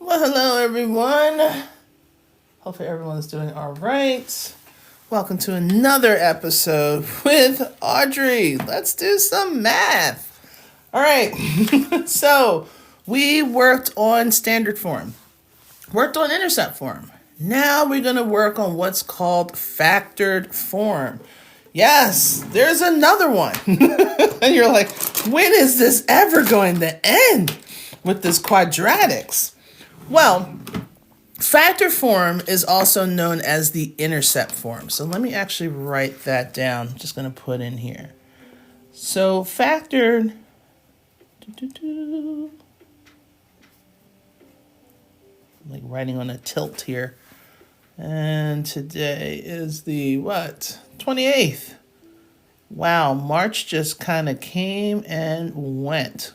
Well, hello everyone. Hopefully everyone's doing all right. Welcome to another episode with Audrey. Let's do some math. All right. So we worked on standard form, worked on intercept form. Now we're going to work on what's called factored form. Yes, there's another one. And you're like, when is this ever going to end with this quadratics? Well, factor form is also known as the intercept form. So let me actually write that down. I'm just going to put in here. So factored, like writing on a tilt here. And today is the what? 28th. Wow, March just kind of came and went.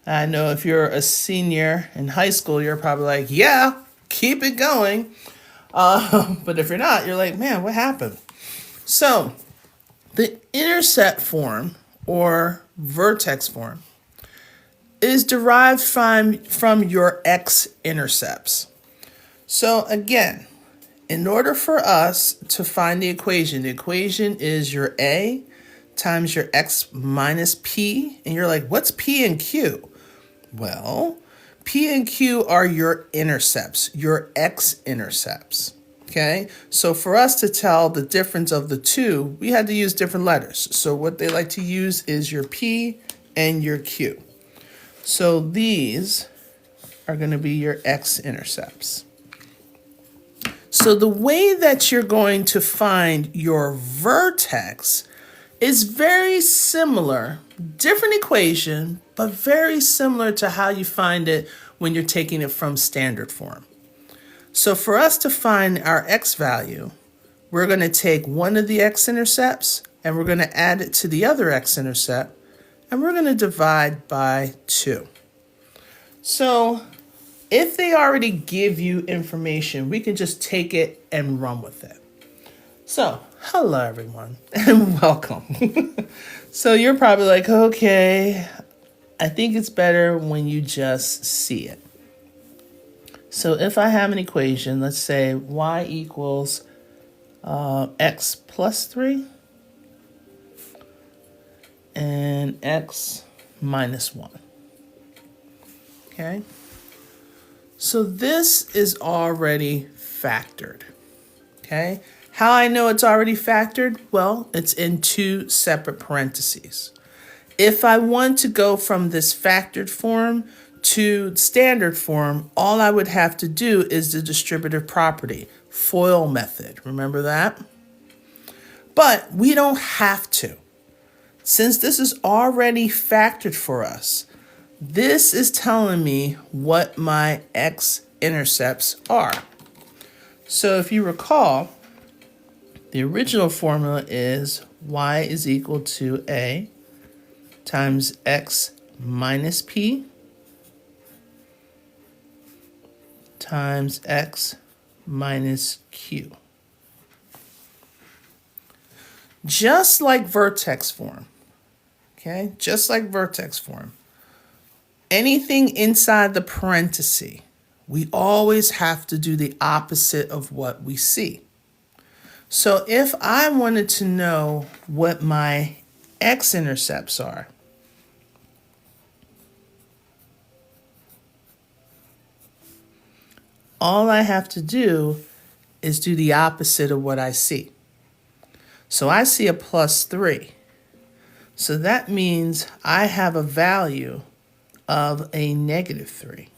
I know if you're a senior in high school, you're probably like, yeah, keep it going. But if you're not, you're like, man, what happened? So the intercept form or vertex form is derived from your x-intercepts. So again, in order for us to find the equation is your a times your x minus p. And you're like, what's p and q? Well, P and Q are your intercepts, your x-intercepts, okay? So for us to tell the difference of the two, we had to use different letters. So what they like to use is your P and your Q. So these are going to be your x-intercepts. So the way that you're going to find your vertex is very similar, different equation, but very similar to how you find it when you're taking it from standard form. So for us to find our x value, we're going to take one of the x-intercepts and we're going to add it to the other x-intercept and we're going to divide by 2. So if they already give you information, we can just take it and run with it. So, hello everyone, and welcome. So you're probably like, okay, I think it's better when you just see it. So if I have an equation, let's say y equals x plus 3 and x minus 1. Okay? So this is already factored. Okay? How I know it's already factored? Well, it's in 2 separate parentheses. If I want to go from this factored form to standard form, all I would have to do is the distributive property, FOIL method. Remember that? But we don't have to. Since this is already factored for us, this is telling me what my x-intercepts are. So if you recall, the original formula is y is equal to a times x minus p times x minus q. Just like vertex form, okay? Just like vertex form. Anything inside the parenthesis, we always have to do the opposite of what we see. So if I wanted to know what my x-intercepts are, all I have to do is do the opposite of what I see. So I see a plus 3. So that means I have a value of a negative 3.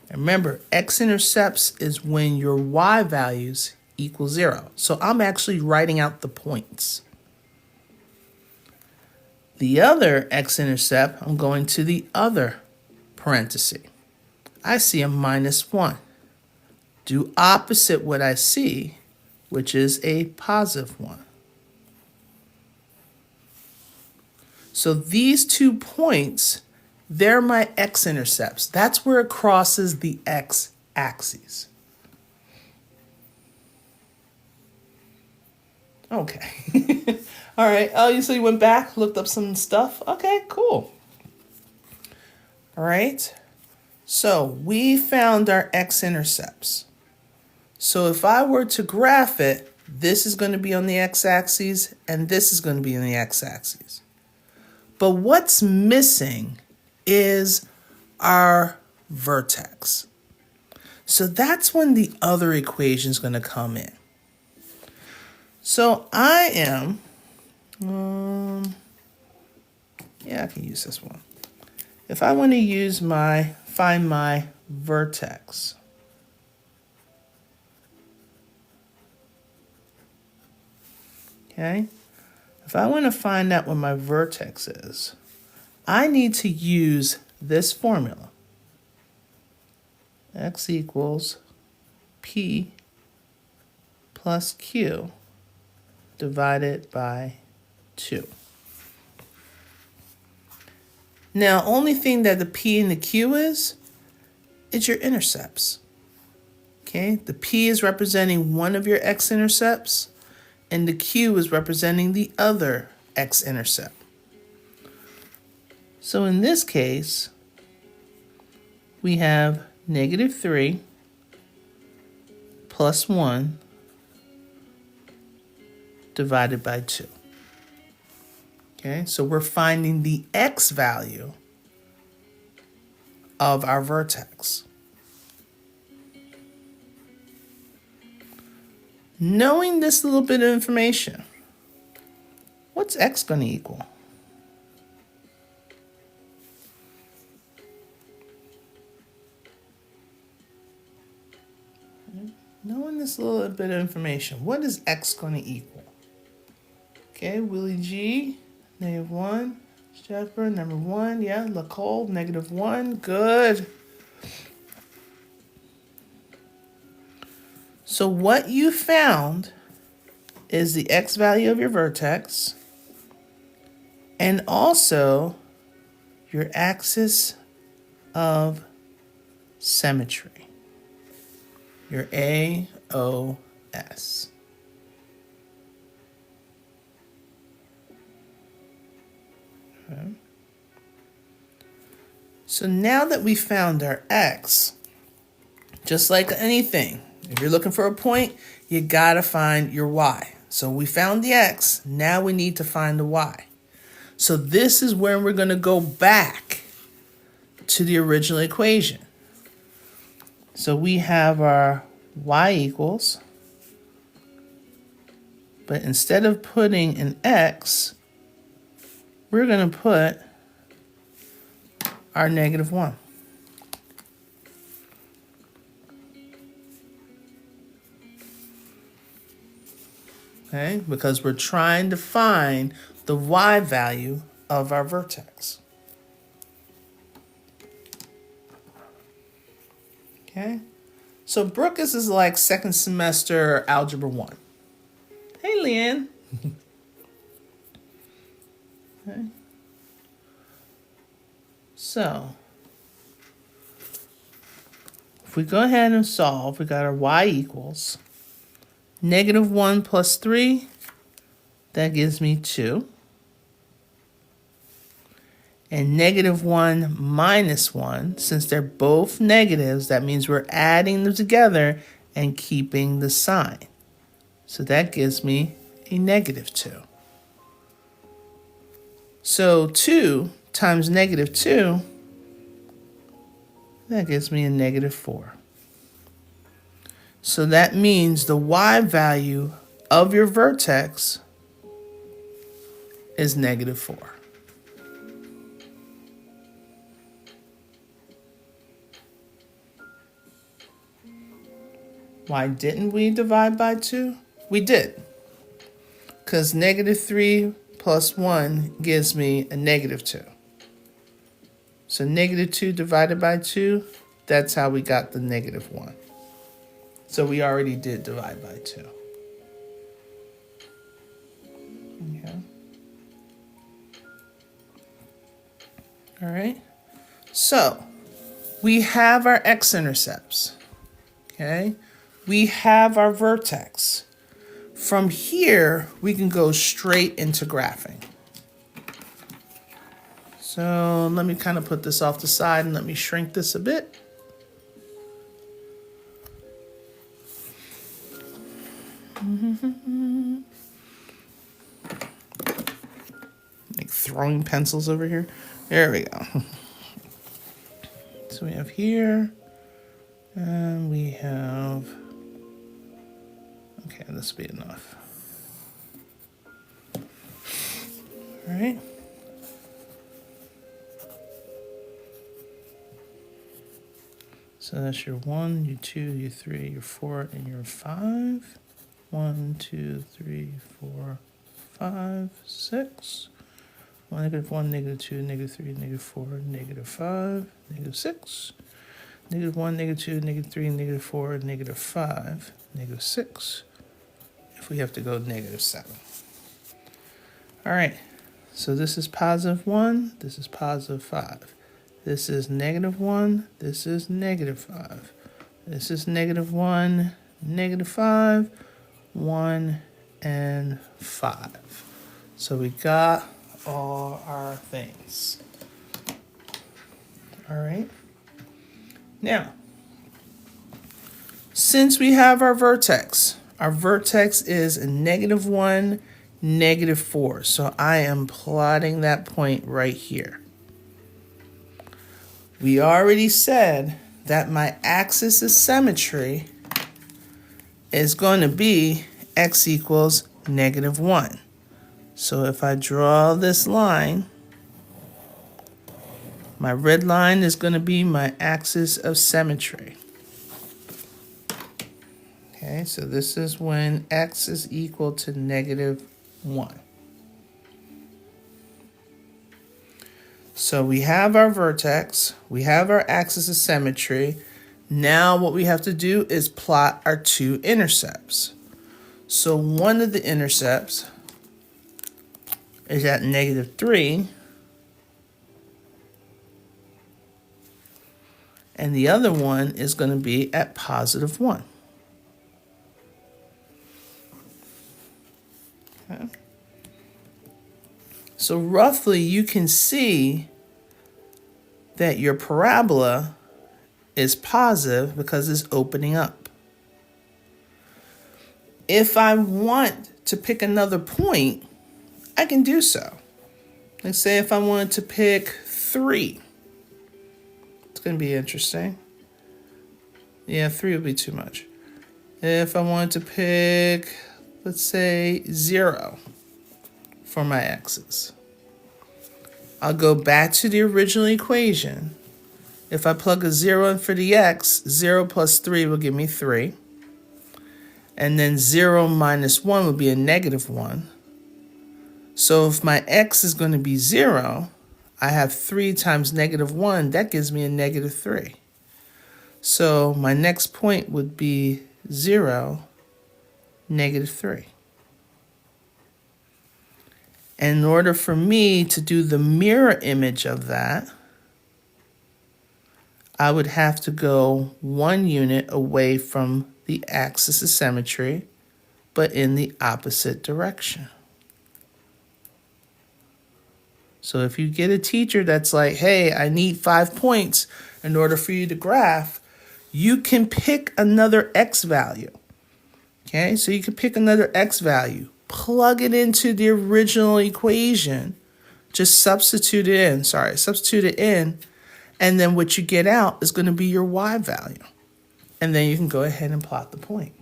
And remember, x-intercepts is when your y values equals 0. So I'm actually writing out the points. The other x-intercept, I'm going to the other parenthesis. I see a minus 1. Do opposite what I see, which is a positive 1. So these 2 points, they're my x-intercepts. That's where it crosses the x-axis. Okay. All right. Oh, so you went back, looked up some stuff. Okay, cool. All right. So we found our x-intercepts. So if I were to graph it, this is going to be on the x-axis and this is going to be on the x-axis. But what's missing is our vertex. So that's when the other equation is going to come in. So I am, yeah, I can use this one. If I want to find my vertex, okay? If I want to find out what my vertex is, I need to use this formula. X equals P plus Q divided by 2. Now, only thing that the P and the Q is your intercepts. Okay, the P is representing one of your x-intercepts, and the Q is representing the other x-intercept. So in this case, we have -3 plus 1 divided by 2. Okay, so we're finding the x value of our vertex. Knowing this little bit of information, what's x going to equal? Knowing this little bit of information, what is x going to equal? Okay, Willie G, -1. Shepard, number 1. Yeah, Lacole, -1. Good. So what you found is the x value of your vertex and also your axis of symmetry, your AOS. Okay. So now that we found our x, just like anything, if you're looking for a point, you gotta find your y. So we found the x, now we need to find the y. So this is where we're gonna go back to the original equation. So we have our y equals, but instead of putting an x, we're gonna put our -1. Okay, because we're trying to find the y value of our vertex. Okay, so Brooke, this is like second semester Algebra 1. Hey, Leanne. Okay. So, if we go ahead and solve, we got our y equals -1 plus 3, that gives me 2. And -1 minus 1, since they're both negatives, that means we're adding them together and keeping the sign. So that gives me a -2. So 2 times -2, that gives me a -4. So that means the y value of your vertex is -4. Why didn't we divide by 2? We did. Because -3 plus 1 gives me a -2. So -2 divided by 2, that's how we got the -1. So we already did divide by 2. Okay. All right. So we have our x-intercepts. Okay. We have our vertex. From here, we can go straight into graphing. So let me kind of put this off the side and let me shrink this a bit. throwing pencils over here. There we go. So we have here, and we have, okay, this will be enough. All right. So that's your 1, your 2, your 3, your 4, and your 5. 1, 2, 3, 4, 5, 6. 1, -1, -2, -3, -4, -5, -6. -1, -2, -3, -4, -5, -6. If we have to go -7. All right, so this is +1, this is +5. This is -1, this is -5. This is -1, -5, 1, and 5. So we got all our things. All right. Now, since we have our vertex is -1, -4. So I am plotting that point right here. We already said that my axis of symmetry is going to be x equals -1. So if I draw this line, my red line is going to be my axis of symmetry. Okay, so this is when x is equal to -1. So we have our vertex, we have our axis of symmetry. Now what we have to do is plot our two intercepts. So one of the intercepts is at -3, and the other one is going to be at +1. Okay. So roughly you can see that your parabola is positive because it's opening up. If I want to pick another point, I can do so. Let's say if I wanted to pick 3. It's going to be interesting. Yeah, 3 would be too much. If I wanted to pick, let's say, 0 for my x's, I'll go back to the original equation. If I plug a 0 in for the x, 0 plus 3 will give me 3. And then 0 minus 1 would be a -1. So if my x is going to be 0, I have 3 times -1. That gives me a -3. So my next point would be 0, -3. And in order for me to do the mirror image of that, I would have to go 1 unit away from the axis of symmetry, but in the opposite direction. So if you get a teacher that's like, hey, I need 5 points in order for you to graph, you can pick another x value. Okay, so you can pick another x value, plug it into the original equation, just substitute it in, and then what you get out is going to be your y value. And then you can go ahead and plot the point.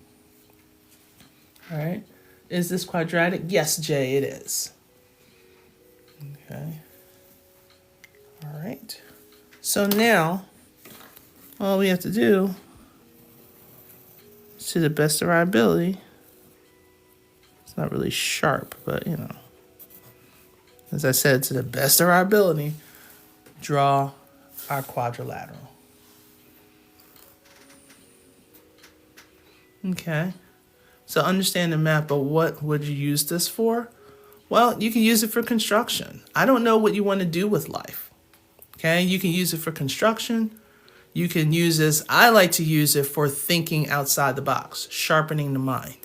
All right, is this quadratic? Yes, Jay, it is. Okay. All right. So now, all we have to do is, to the best of our ability, it's not really sharp, but you know, as I said, to the best of our ability, draw our quadrilateral. Okay. So understand the map, but what would you use this for? Well, you can use it for construction. I don't know what you want to do with life. Okay, you can use it for construction. You can use this, I like to use it for thinking outside the box, sharpening the mind.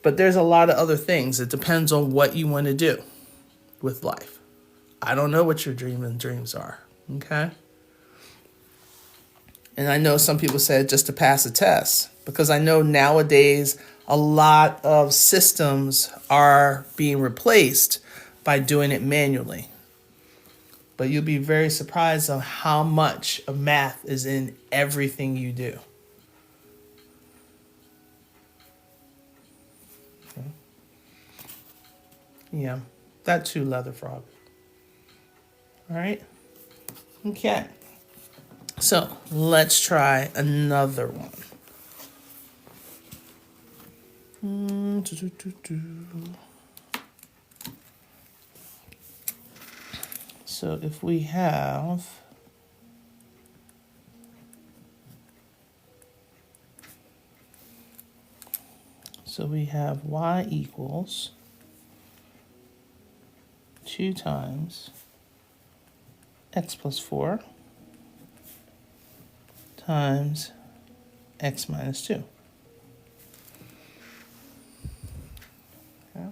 But there's a lot of other things. It depends on what you want to do with life. I don't know what your dreams are, okay? And I know some people said just to pass a test, because I know nowadays a lot of systems are being replaced by doing it manually. But you'll be very surprised on how much of math is in everything you do. Okay. Yeah, that too, Leather Frog. All right. Okay. So let's try another one. So if we have y equals 2 times x plus 4 times x minus 2. Okay.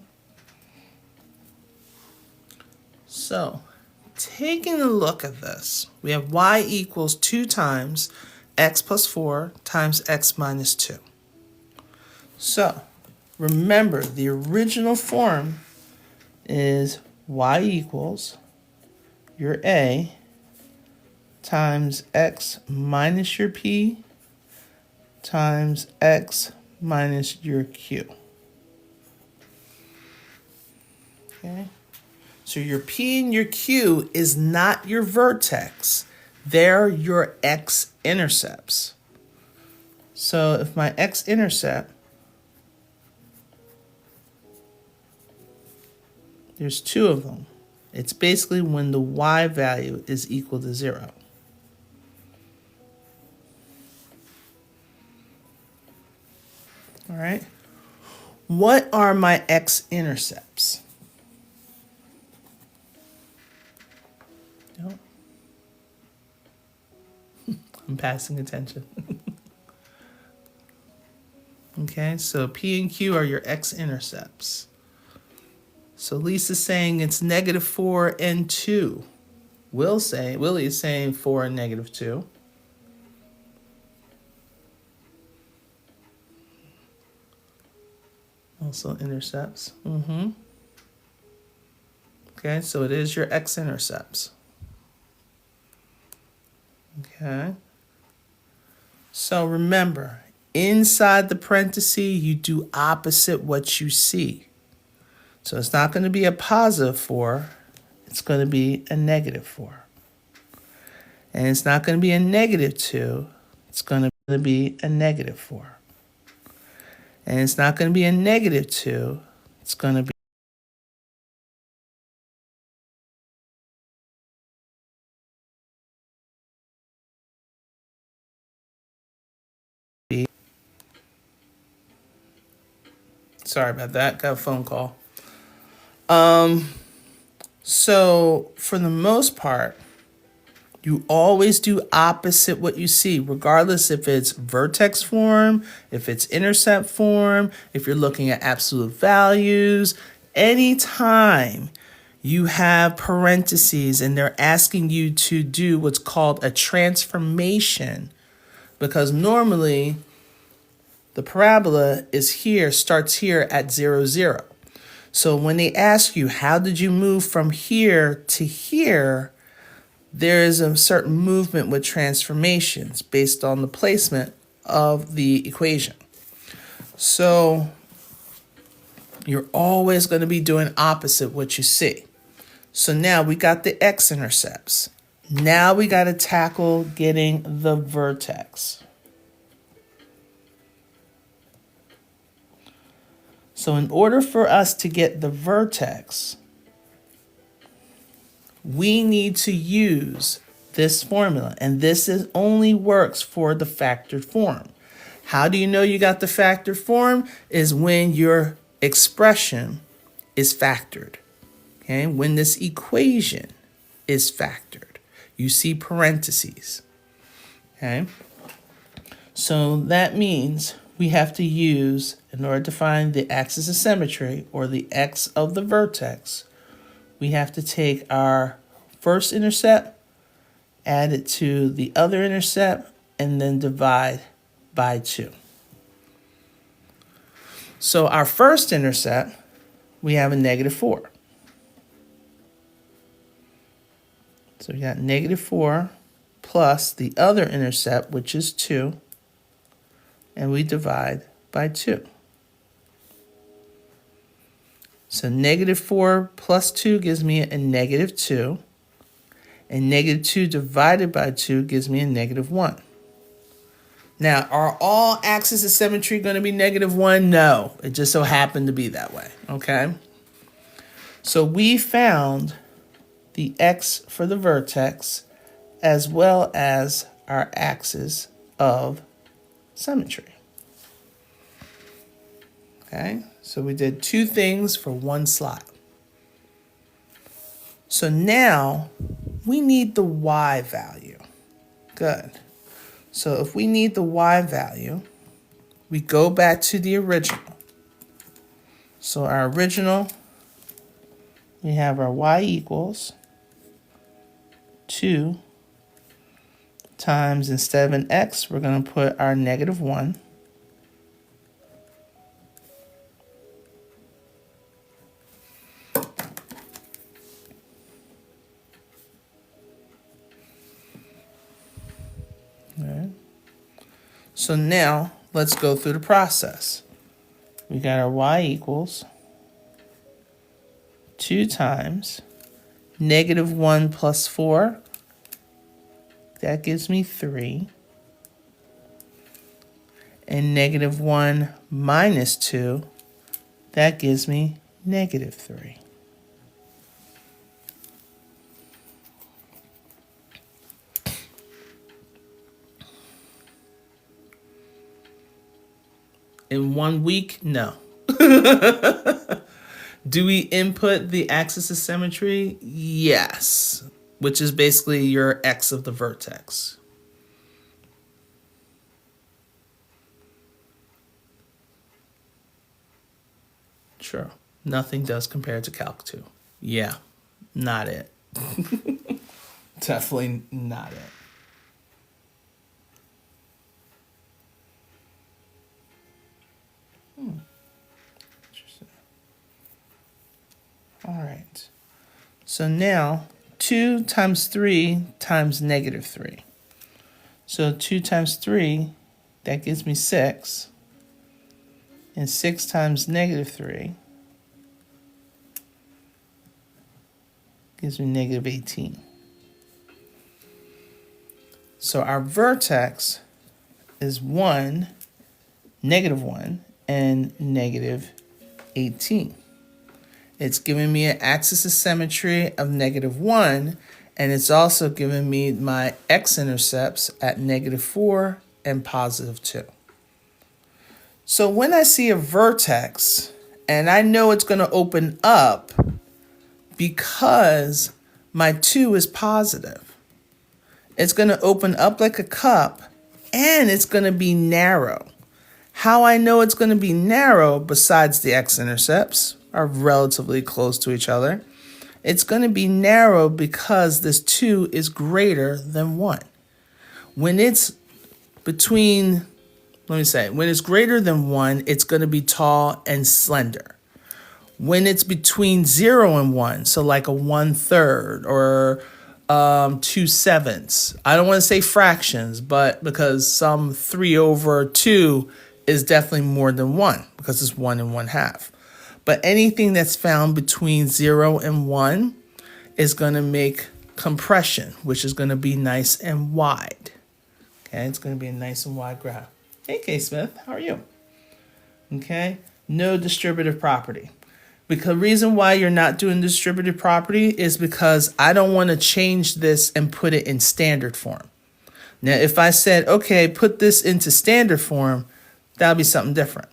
So, taking a look at this, we have y equals 2 times x plus 4 times x minus 2. So, remember, the original form is y equals your a times x minus your p times x minus your q. Okay? So your p and your q is not your vertex. They're your x-intercepts. So if my x-intercept, there's 2 of them. It's basically when the y value is equal to 0. All right. What are my x-intercepts? Nope. I'm passing attention. Okay, so P and Q are your x-intercepts. So Lisa's saying it's -4 and 2. Willie is saying 4 and -2. Also intercepts. Okay, so it is your x-intercepts. Okay. So remember, inside the parenthesis, you do opposite what you see. So it's not going to be a +4, it's going to be a -4. And it's not going to be a -2, it's going to be a -4. And it's not going to be a -2, it's going to be, sorry about that, got a phone call. So for the most part, you always do opposite what you see, regardless if it's vertex form, if it's intercept form, if you're looking at absolute values. Anytime you have parentheses and they're asking you to do what's called a transformation, because normally the parabola starts here at 0, 0. So when they ask you, how did you move from here to here, there is a certain movement with transformations based on the placement of the equation. So you're always going to be doing opposite what you see. So now we got the x-intercepts. Now we got to tackle getting the vertex. So in order for us to get the vertex, we need to use this formula, and this only works for the factored form. How do you know you got the factored form? Is when your expression is factored. Okay, when this equation is factored, you see parentheses. Okay, so that means we have to use, in order to find the axis of symmetry, or the x of the vertex, we have to take our first intercept, add it to the other intercept, and then divide by 2. So our first intercept, we have a -4. So we got -4 plus the other intercept, which is 2, and we divide by 2. So -4 plus 2 gives me a -2, and -2 divided by 2 gives me a -1. Now, are all axes of symmetry going to be -1? No, it just so happened to be that way, okay? So we found the x for the vertex as well as our axis of symmetry. Okay, so we did 2 things for 1 slide. So now we need the y value. Good. So if we need the y value, we go back to the original. So our original, we have our y equals 2 times, instead of an x, we're going to put our -1. So now let's go through the process. We got our y equals 2 times -1 plus 4. That gives me 3. And -1 minus 2. That gives me -3. In 1 week? No. Do we input the axis of symmetry? Yes, which is basically your x of the vertex. Sure, nothing does compare to Calc 2. Yeah, not it. Definitely not it. Interesting. All right. So now 2 times 3 times -3. So 2 times 3, that gives me 6. And 6 times -3 gives me -18. So our vertex is 1, -1, and -18. It's giving me an axis of symmetry of -1, and it's also giving me my x-intercepts at -4 and +2. So when I see a vertex, and I know it's going to open up because my 2 is positive, it's going to open up like a cup, and it's going to be narrow. How I know it's going to be narrow, besides the x-intercepts are relatively close to each other, it's going to be narrow because this 2 is greater than 1. When it's between, when it's greater than 1, it's going to be tall and slender. When it's between 0 and 1, so like a 1/3 or 2/7, I don't want to say fractions, but because some 3/2 is definitely more than 1 because it's 1 1/2. But anything that's found between 0 and 1 is going to make compression, which is going to be nice and wide. Okay, it's going to be a nice and wide graph. Hey, K. Smith, how are you? Okay, no distributive property. Because the reason why you're not doing distributive property is because I don't want to change this and put it in standard form. Now, if I said, okay, put this into standard form, that'll be something different.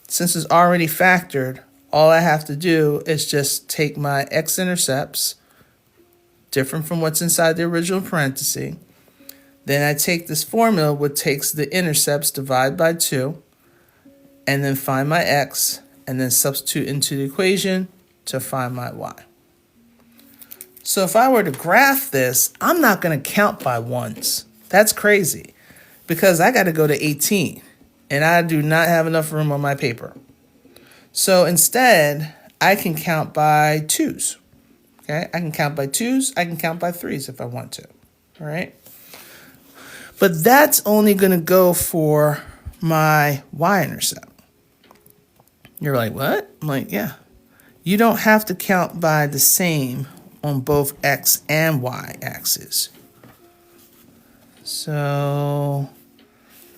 Since it's already factored, all I have to do is just take my x-intercepts, different from what's inside the original parenthesis. Then I take this formula, which takes the intercepts, divide by 2, and then find my x, and then substitute into the equation to find my y. So if I were to graph this, I'm not going to count by ones. That's crazy, because I got to go to 18, and I do not have enough room on my paper. So instead, I can count by 2s. Okay, I can count by 2s, I can count by 3s if I want to. All right. But that's only going to go for my y-intercept. You're like, what? I'm like, yeah. You don't have to count by the same on both x and y axes. So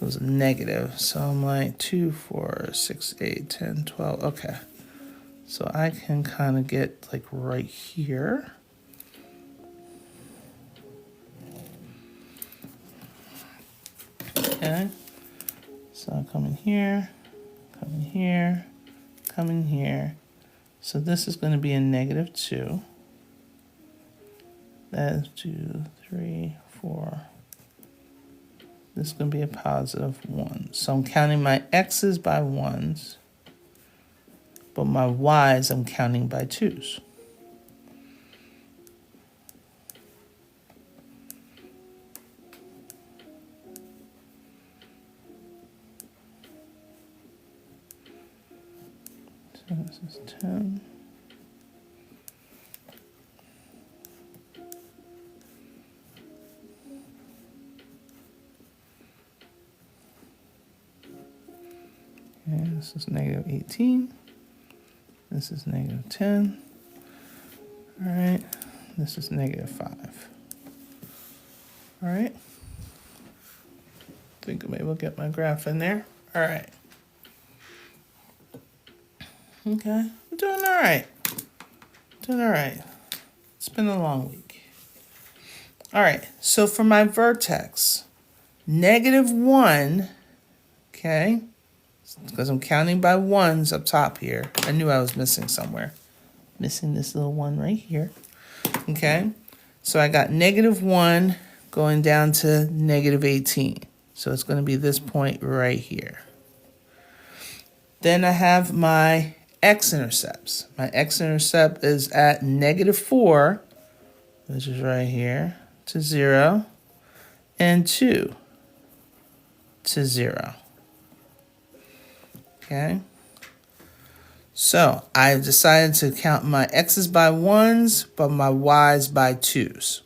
it was a negative. So I'm like 2, 4, 6, 8, 10, 12. Okay. So I can kind of get like right here. Okay. So I come in here, come in here, come in here. So this is going to be a negative 2. That's 2, 3, 4. This is going to be a positive 1. So I'm counting my x's by 1s, but my y's I'm counting by 2s. So this is 10. And this is negative 18. This is negative 10. All right. This is negative 5. All right. I think maybe we'll get my graph in there. All right. Okay. I'm doing all right. Doing all right. It's been a long week. All right. So for my vertex, negative 1, okay, because I'm counting by 1s up top here. I knew I was missing somewhere. Missing this little 1 right here. Okay. So I got negative 1 going down to negative 18. So it's going to be this point right here. Then I have my x-intercepts. My x-intercept is at negative 4, which is right here, to 0, and 2 to 0. Okay. So I've decided to count my x's by 1s, but my y's by 2s.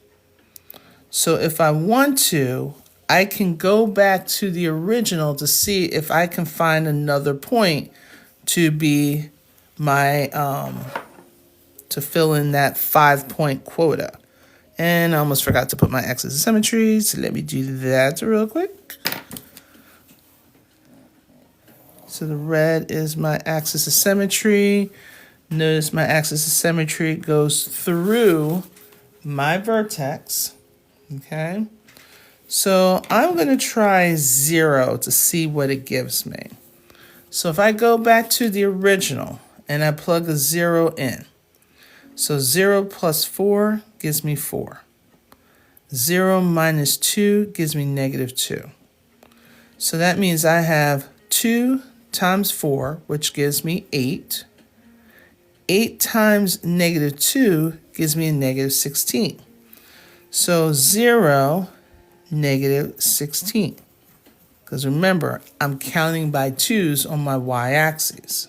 So if I want to, I can go back to the original to see if I can find another point to be my, to fill in that 5-point quota. And I almost forgot to put my x's in symmetry, so let me do that real quick. So the red is my axis of symmetry. Notice my axis of symmetry goes through my vertex. Okay. So I'm going to try 0 to see what it gives me. So if I go back to the original and I plug a 0 in. So 0 plus 4 gives me 4. 0 minus 2 gives me negative 2. So that means I have 2 times 4, which gives me 8. 8 times negative 2 gives me a negative 16. So 0, negative 16. Because remember, I'm counting by 2s on my y-axis.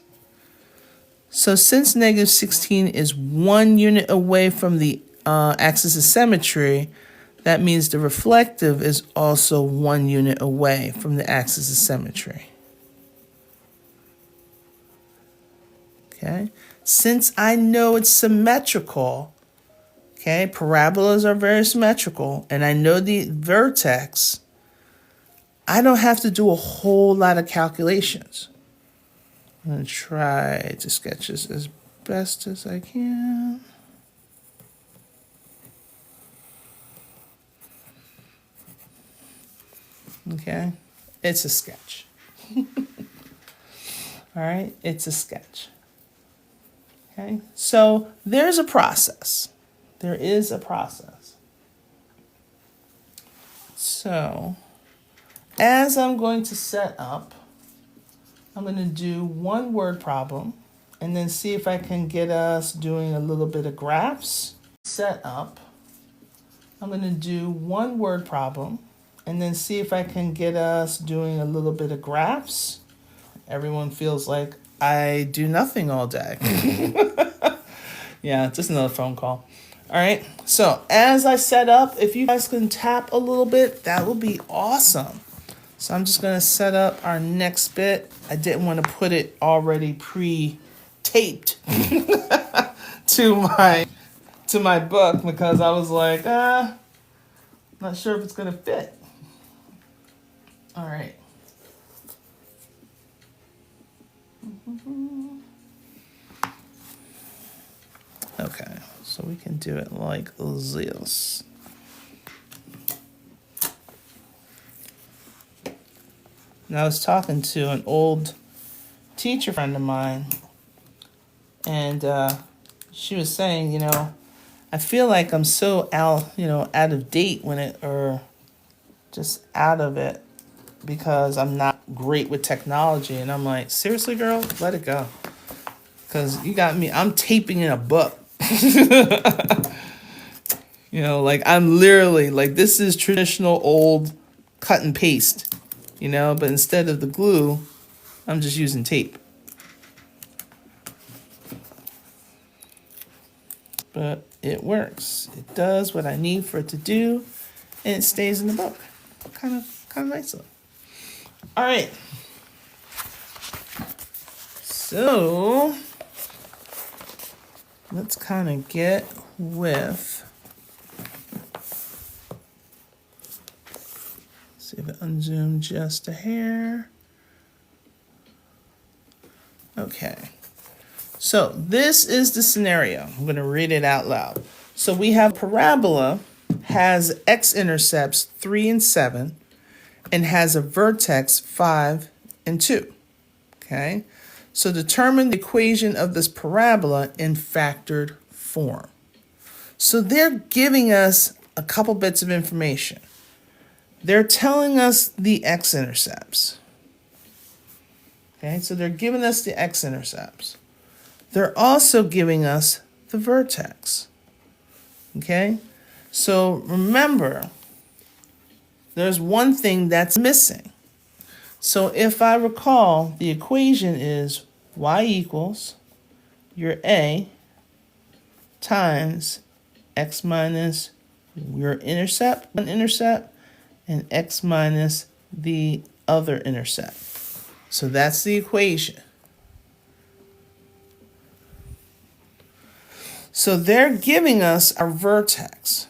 So since negative 16 is 1 unit away from the axis of symmetry, that means the reflective is also 1 unit away from the axis of symmetry. Okay, since I know it's symmetrical, okay, parabolas are very symmetrical, and I know the vertex, I don't have to do a whole lot of calculations. I'm going to try to sketch this as best as I can. Okay, it's a sketch. All right, it's a sketch. Okay, so there's a process. There is a process. So as I'm going to set up, I'm going to do one word problem and then see if I can get us doing a little bit of graphs. Set up. I'm going to do one word problem and then see if I can get us doing a little bit of graphs. Everyone feels like I do nothing all day. Yeah, just another phone call. All right, so as I set up, if you guys can tap a little bit, that would be awesome. So I'm just gonna set up our next bit. I didn't want to put it already pre-taped to my book because I was like, not sure if it's gonna fit. All right. Okay, so we can do it like this. And I was talking to an old teacher friend of mine, and she was saying, I feel like I'm so out of date or just out of it because I'm not great with technology. And I'm like, seriously, girl, let it go. Because you got me, I'm taping in a book. Like I'm literally like, this is traditional old cut and paste, but instead of the glue, I'm just using tape. But it works. It does what I need for it to do, and it stays in the book. Kind of nice though. All right. So let's kind of get with. See if it unzoomed just a hair. Okay. So this is the scenario. I'm going to read it out loud. So we have parabola has x-intercepts 3 and 7 and has a vertex 5 and 2. Okay. So determine the equation of this parabola in factored form. So they're giving us a couple bits of information. They're telling us the x-intercepts. Okay, so they're giving us the x-intercepts. They're also giving us the vertex. Okay, so remember, there's one thing that's missing. So if I recall, the equation is y equals your a times x minus your intercept, one intercept, and x minus the other intercept. So that's the equation. So they're giving us our vertex.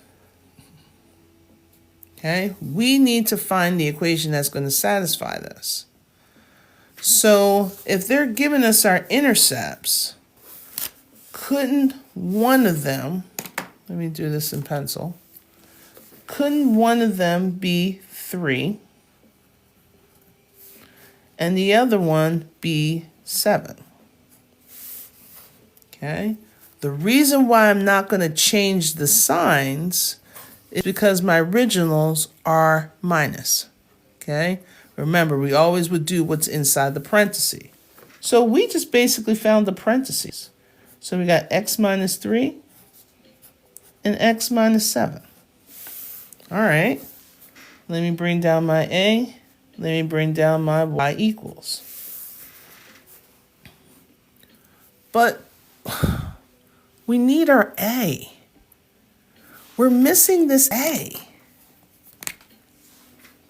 Okay, we need to find the equation that's going to satisfy this. So if they're giving us our intercepts, couldn't one of them, let me do this in pencil, couldn't one of them be 3 and the other one be 7? Okay. The reason why I'm not going to change the signs is because my originals are minus. Okay. Remember, we always would do what's inside the parenthesis. So we just basically found the parentheses. So we got x minus 3 and x minus 7. All right. Let me bring down my a. Let me bring down my y equals. But we need our a. We're missing this a.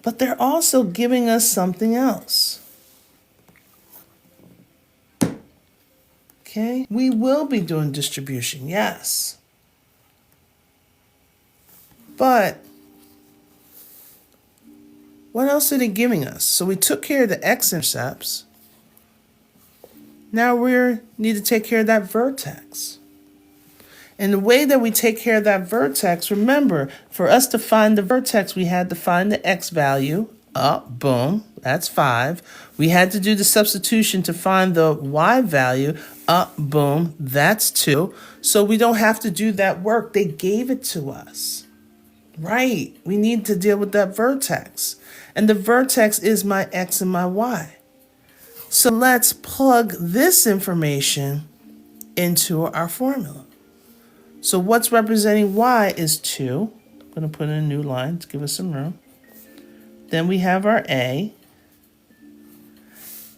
But they're also giving us something else. Okay, we will be doing distribution, yes. But what else are they giving us? So we took care of the x-intercepts. Now we need to take care of that vertex. And the way that we take care of that vertex, remember, for us to find the vertex, we had to find the x value. Boom, that's 5. We had to do the substitution to find the y value. Boom, that's 2. So we don't have to do that work. They gave it to us. Right, we need to deal with that vertex. And the vertex is my x and my y. So let's plug this information into our formula. So what's representing y is 2. I'm going to put in a new line to give us some room. Then we have our a.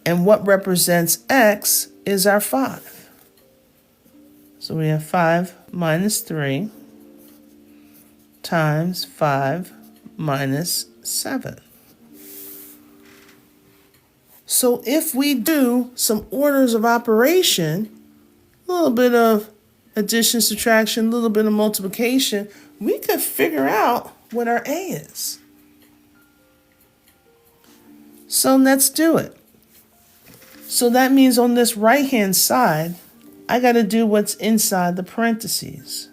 And what represents x is our 5. So we have 5 minus 3 times 5 minus 7. So if we do some orders of operation, a little bit of addition, subtraction, a little bit of multiplication, we could figure out what our A is. So let's do it. So that means on this right-hand side, I got to do what's inside the parentheses.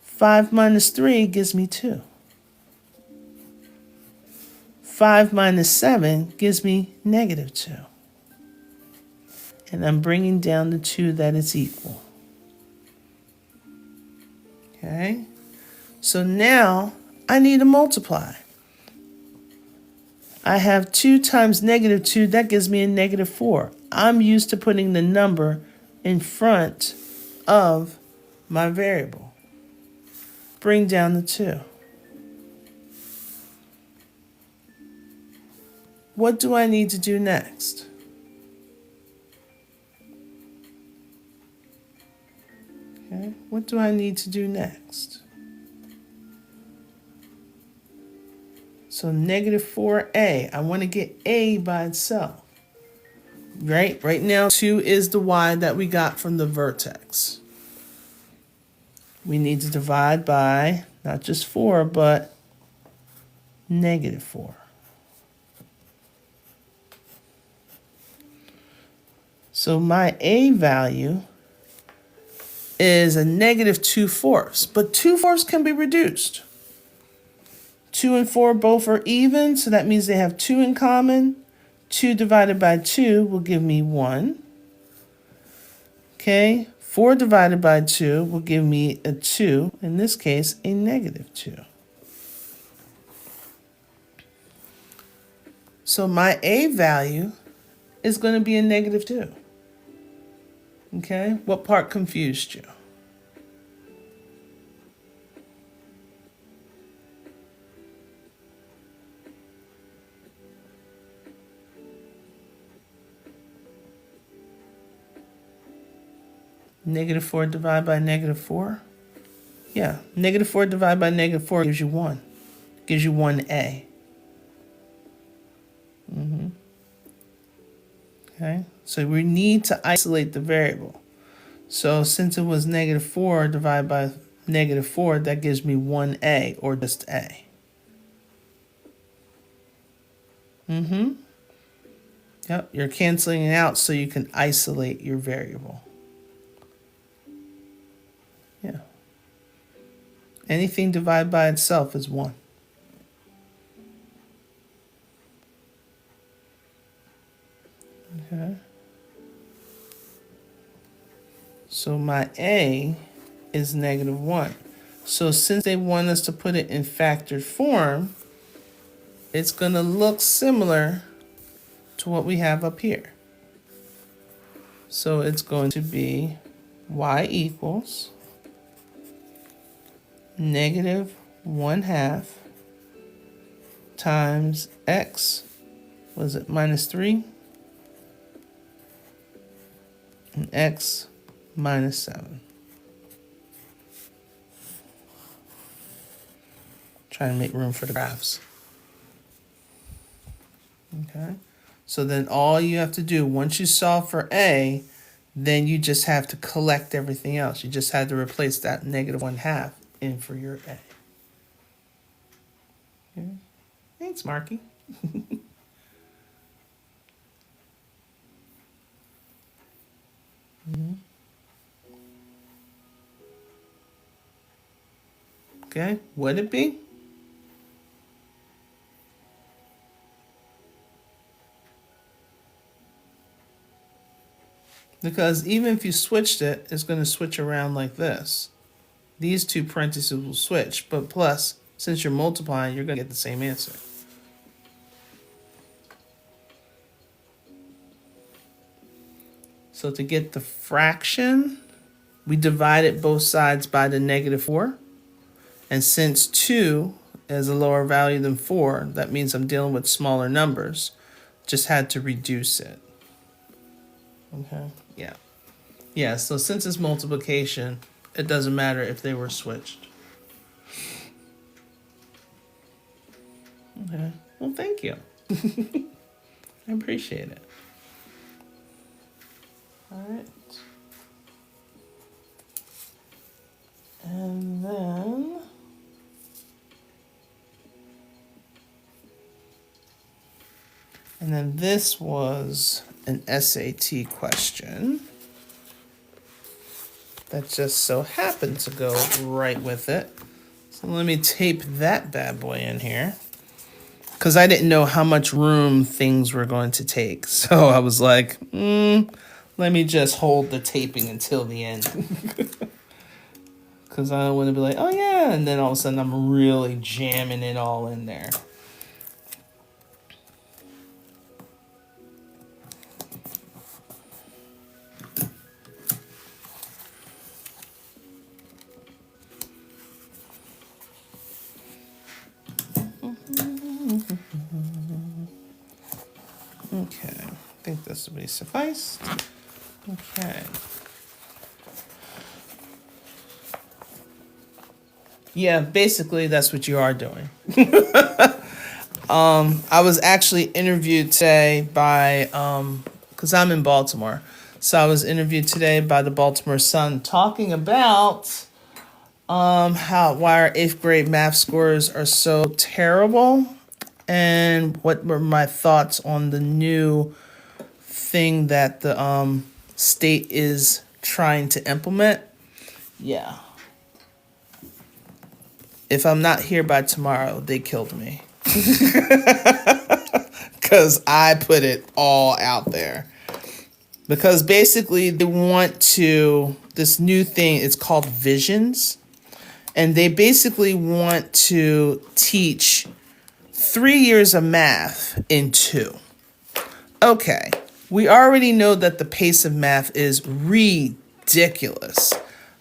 5 minus 3 gives me 2. 5 minus 7 gives me negative 2. And I'm bringing down the 2 that is equal. Okay? So now I need to multiply. I have 2 times negative 2, that gives me a negative 4. I'm used to putting the number in front of my variable. Bring down the 2. What do I need to do next? Okay, what do I need to do next? So negative 4a, I want to get a by itself. Right now 2 is the y that we got from the vertex. We need to divide by not just 4, but negative 4. So my a value is a negative 2/4, but 2/4 can be reduced. 2 and 4 both are even, so that means they have 2 in common. 2 divided by 2 will give me 1. Okay, 4 divided by 2 will give me a 2, in this case, a negative 2. So my a value is going to be a negative 2. Okay, what part confused you? Negative 4 divided by negative 4? Yeah, negative 4 divided by negative 4 gives you 1. Gives you 1a. Okay, so we need to isolate the variable. So since it was negative 4 divided by negative 4, that gives me 1a, or just a. Yep, you're canceling it out so you can isolate your variable. Yeah. Anything divided by itself is 1. Okay. So my a is negative 1. So since they want us to put it in factored form, it's going to look similar to what we have up here. So it's going to be y equals negative 1/2 times x, was it minus 3? And x minus 7. Trying to make room for the graphs. Okay, so then all you have to do, once you solve for a, then you just have to collect everything else. You just had to replace that negative 1/2 in for your a. Okay. Thanks, Marky. Okay, would it be? Because even if you switched it, it's going to switch around like this. These two parentheses will switch, but plus, since you're multiplying, you're going to get the same answer. So to get the fraction, we divided both sides by the negative 4. And since 2 is a lower value than 4, that means I'm dealing with smaller numbers. Just had to reduce it. Okay, yeah. Yeah, so since it's multiplication, it doesn't matter if they were switched. Okay. Well, thank you. I appreciate it. All right. And then this was an SAT question that just so happened to go right with it. So let me tape that bad boy in here, because I didn't know how much room things were going to take. So I was like, let me just hold the taping until the end. Because I don't want to be like, oh yeah, and then all of a sudden I'm really jamming it all in there. Okay, I think this will be suffice. Okay. Yeah, basically that's what you are doing. I was actually interviewed today by, because I'm in Baltimore. So I was interviewed today by the Baltimore Sun talking about why our 8th grade math scores are so terrible, and what were my thoughts on the new thing that the state is trying to implement. Yeah. If I'm not here by tomorrow, they killed me. Because I put it all out there. Because basically they want to, this new thing, it's called Visions. And they basically want to teach 3 years of math in 2. Okay, we already know that the pace of math is ridiculous,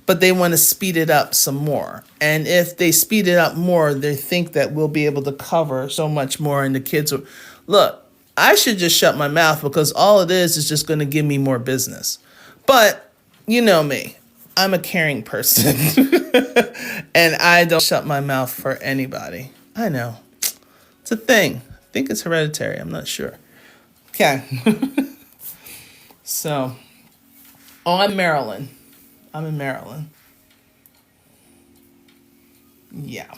but they want to speed it up some more. And if they speed it up more, they think that we'll be able to cover so much more, and the kids will, look, I should just shut my mouth, because all it is just going to give me more business. But you know me, I'm a caring person and I don't shut my mouth for anybody. I know. It's a thing. I think it's hereditary. I'm not sure. Okay. So, I'm in Maryland. Yeah.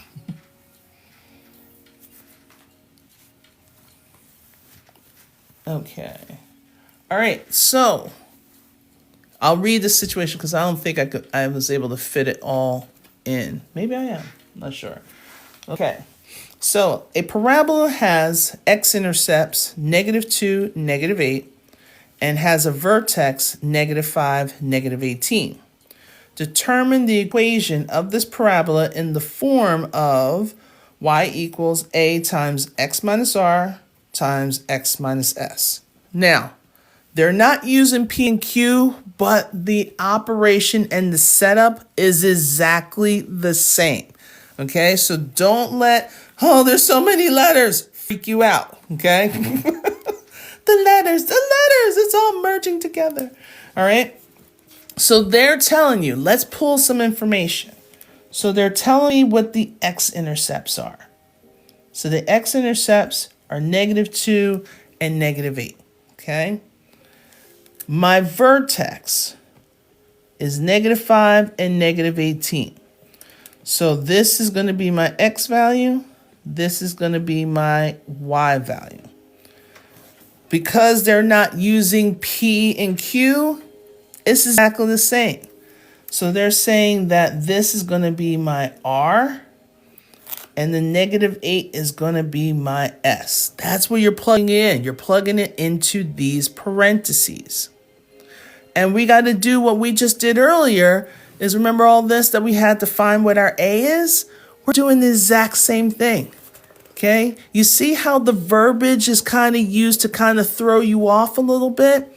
Okay. All right. So, I'll read the situation because I don't think I was able to fit it all in. Maybe I am. I'm not sure. Okay. So, a parabola has x-intercepts -2, -8, and has a vertex -5, -18. Determine the equation of this parabola in the form of y equals a times x minus r times x minus s. Now, they're not using P and Q, but the operation and the setup is exactly the same. Okay, so don't let, oh, there's so many letters, freak you out. Okay, the letters, it's all merging together. All right, so they're telling you, let's pull some information. So they're telling me what the x-intercepts are. So the x-intercepts are -2 and -8. Okay. My vertex is -5 and -18. So this is going to be my x value. This is going to be my y value. Because they're not using P and Q, it's exactly the same. So they're saying that this is going to be my R, and the -8 is going to be my S. That's what you're plugging in. You're plugging it into these parentheses. And we got to do what we just did earlier, is remember all this that we had to find what our A is? We're doing the exact same thing. Okay? You see how the verbiage is kind of used to kind of throw you off a little bit?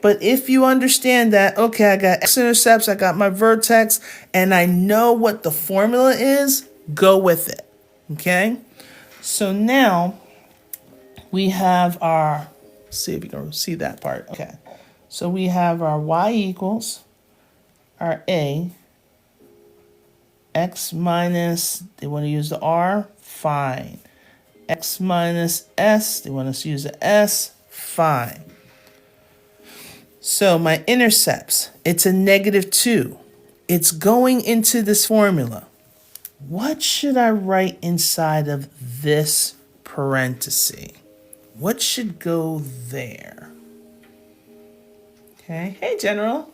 But if you understand that, okay, I got x-intercepts, I got my vertex, and I know what the formula is, go with it. Okay? So now we have our, see if you can see that part. Okay. So we have our y equals our A. X minus, they want to use the R, fine. X minus S, they want us to use the S, fine. So my intercepts, it's a -2. It's going into this formula. What should I write inside of this parenthesis? What should go there? Okay, hey General.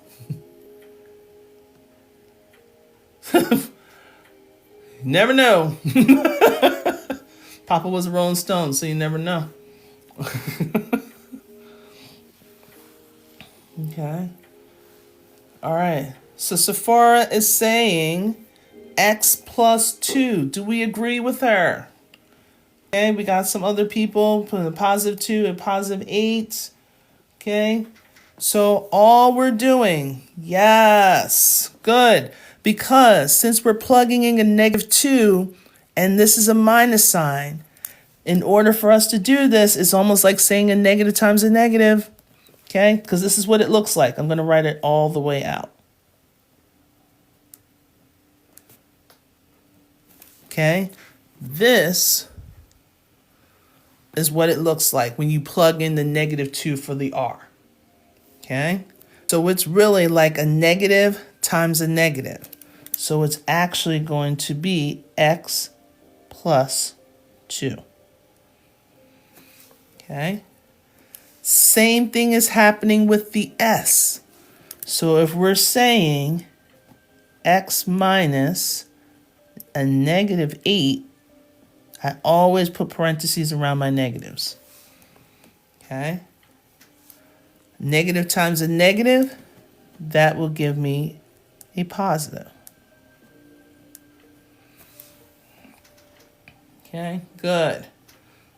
Never know. Papa was a Rolling Stone, so you never know. Okay. All right. So Sephora is saying x plus 2. Do we agree with her? Okay, we got some other people putting a +2 and +8. Okay. So all we're doing, yes, good. Because since we're plugging in a -2 and this is a minus sign, in order for us to do this, it's almost like saying a negative times a negative. Okay, because this is what it looks like. I'm going to write it all the way out. Okay, this is what it looks like when you plug in the -2 for the R. Okay, so it's really like a negative times a negative. So it's actually going to be x plus 2. Okay. Same thing is happening with the S. So if we're saying x minus a -8, I always put parentheses around my negatives. Okay. Negative times a negative, that will give me a positive. Okay, good.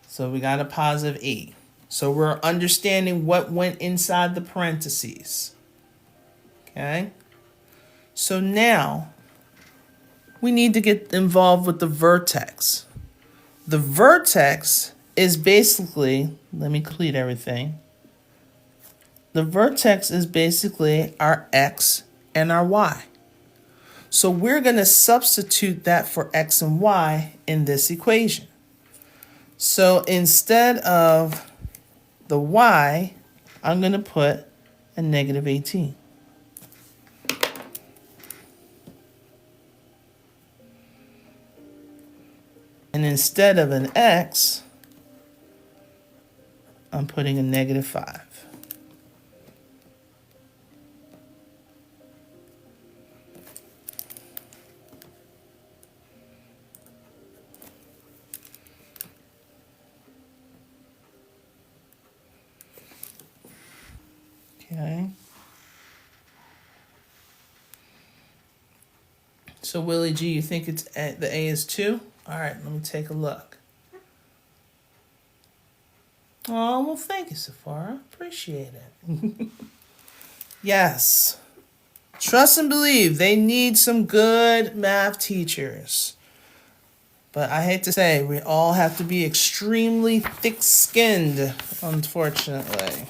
So we got a +8. So we're understanding what went inside the parentheses. Okay. So now we need to get involved with the vertex. The vertex is basically, let me complete everything. The vertex is basically our x and our y. So we're going to substitute that for x and y in this equation. So instead of the y, I'm going to put a -18. And instead of an x, I'm putting a -5. Okay. So Willie G, you think it's the A is 2? All right, let me take a look. Oh, well, thank you, Sephora. Appreciate it. Yes. Trust and believe. They need some good math teachers. But I hate to say, we all have to be extremely thick-skinned, unfortunately.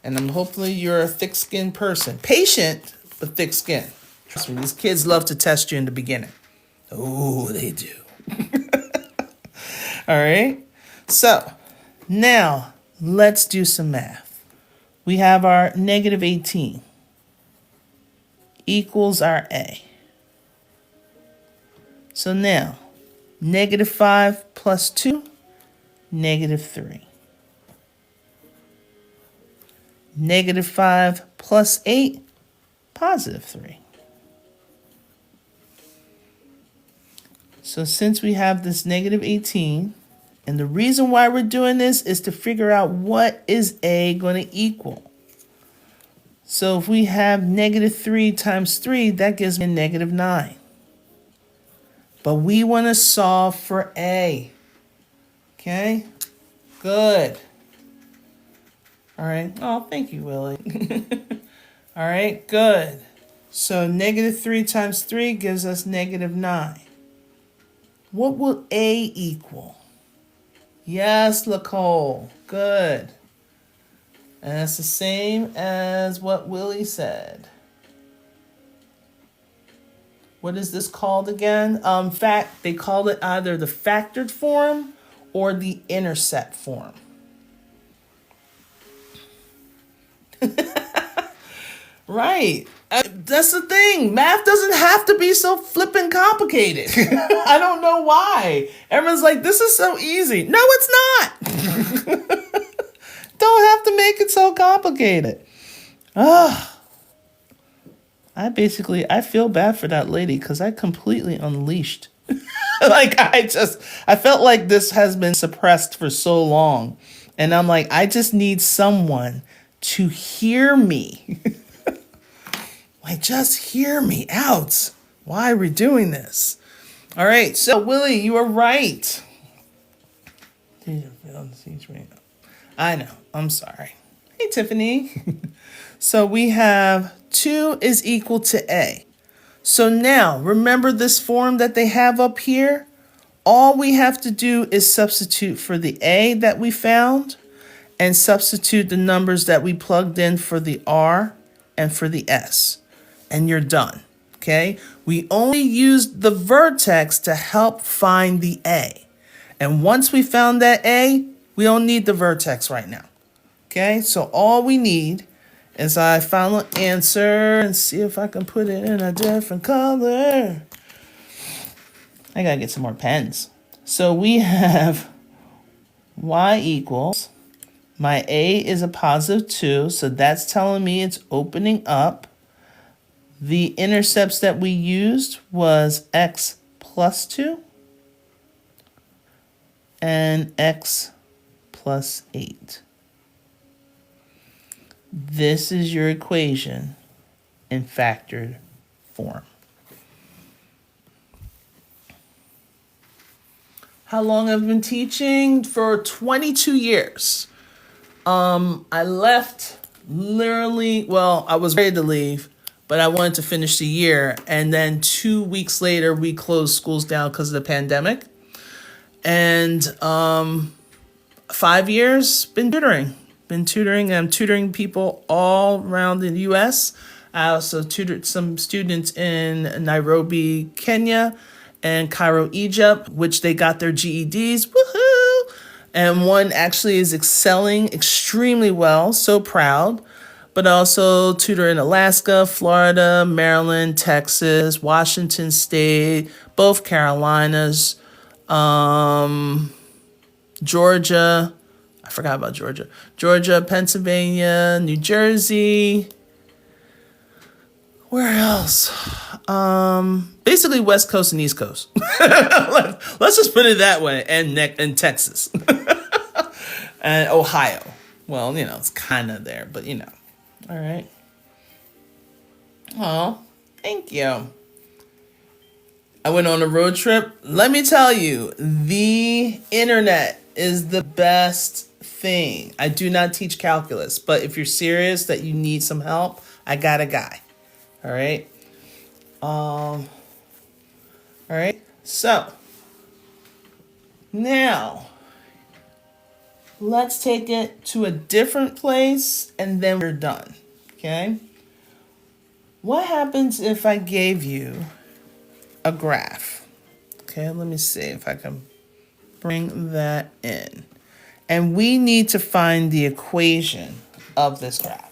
And hopefully you're a thick-skinned person. Patient, but thick-skinned. Trust me, these kids love to test you in the beginning. Oh, they do. All right. So now let's do some math. We have our -18 equals our A. So now -5 plus 2, -3. -5 plus 8, +3. So since we have this -18, and the reason why we're doing this is to figure out what is A going to equal. So if we have -3 times 3, that gives me a -9. But we want to solve for A. Okay? Good. All right. Oh, thank you, Willie. All right, good. So -3 times 3 gives us -9. What will A equal? Yes, Nicole. Good. And that's the same as what Willie said. what is this called again? They call it either the factored form or the intercept form. Right. That's the thing. Math doesn't have to be so flippin' complicated. I don't know why. Everyone's like, this is so easy. No, it's not. Don't have to make it so complicated. I feel bad for that lady because I completely unleashed. I felt like this has been suppressed for so long. And I'm like, I just need someone to hear me. Like, just hear me out. Why are we doing this? All right, so Willie, you were right. I know, I'm sorry. Hey, Tiffany. So we have 2 is equal to A. So now, remember this form that they have up here? All we have to do is substitute for the A that we found and substitute the numbers that we plugged in for the R and for the S. And you're done, okay? We only used the vertex to help find the A. And once we found that A, we don't need the vertex right now, okay? So all we need is our final answer, and see if I can put it in a different color. I gotta get some more pens. So we have y equals, my A is a positive 2, so that's telling me it's opening up. The intercepts that we used was x plus 2 and x plus 8. This is your equation in factored form. How long I've been teaching? For 22 years. I left literally, well, I was ready to leave, but I wanted to finish the year. And then 2 weeks later, we closed schools down because of the pandemic. And 5 years, been tutoring. I'm tutoring people all around the U.S. I also tutored some students in Nairobi, Kenya, and Cairo, Egypt, which they got their GEDs. Woohoo! And one actually is excelling extremely well, so proud. But I also tutor in Alaska, Florida, Maryland, Texas, Washington State, both Carolinas, Georgia. I forgot about Georgia. Georgia, Pennsylvania, New Jersey. Where else? Basically West Coast and East Coast. Let's just put it that way. And Texas. And Ohio. Well, it's kind of there, but All right. Oh, thank you. I went on a road trip. Let me tell you, the internet is the best thing. I do not teach calculus, but if you're serious that you need some help, I got a guy. All right. All right. So now let's take it to a different place and then we're done. Okay. What happens if I gave you a graph? Okay, let me see if I can bring that in. And we need to find the equation of this graph.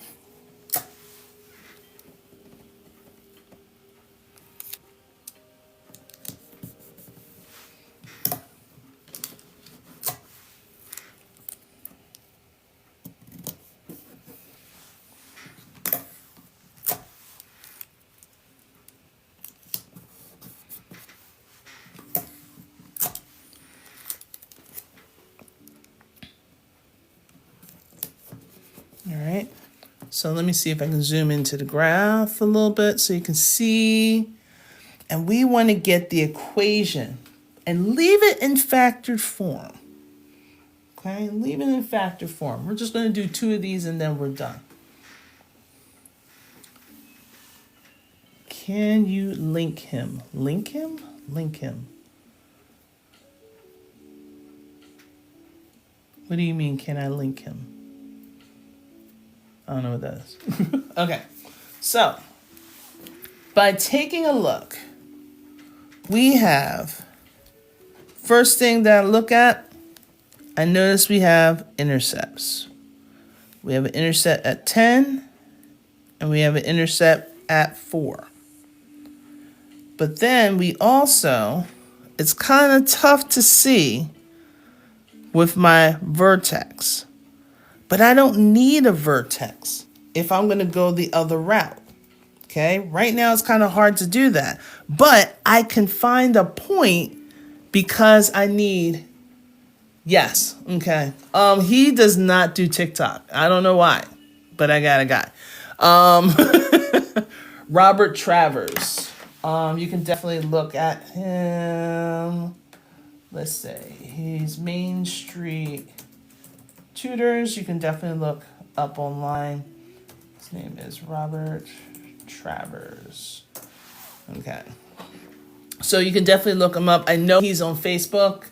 All right, so let me see if I can zoom into the graph a little bit so you can see. And we want to get the equation and leave it in factored form. Okay, leave it in factored form. We're just going to do 2 of these and then we're done. Can you link him? Link him? Link him. What do you mean, can I link him? I don't know what that is. Okay, so by taking a look we have, first thing that I look at, I notice we have intercepts. We have an intercept at 10, and we have an intercept at 4. But then we also, it's kind of tough to see with my vertex. But I don't need a vertex if I'm going to go the other route. Okay, right now it's kind of hard to do that. But I can find a point because I need, yes, okay. He does not do TikTok. I don't know why, but I got a guy. Robert Travers. You can definitely look at him. Let's say he's Main Street Tutors. You can definitely look up online. His name is Robert Travers. Okay. So you can definitely look him up. I know he's on Facebook.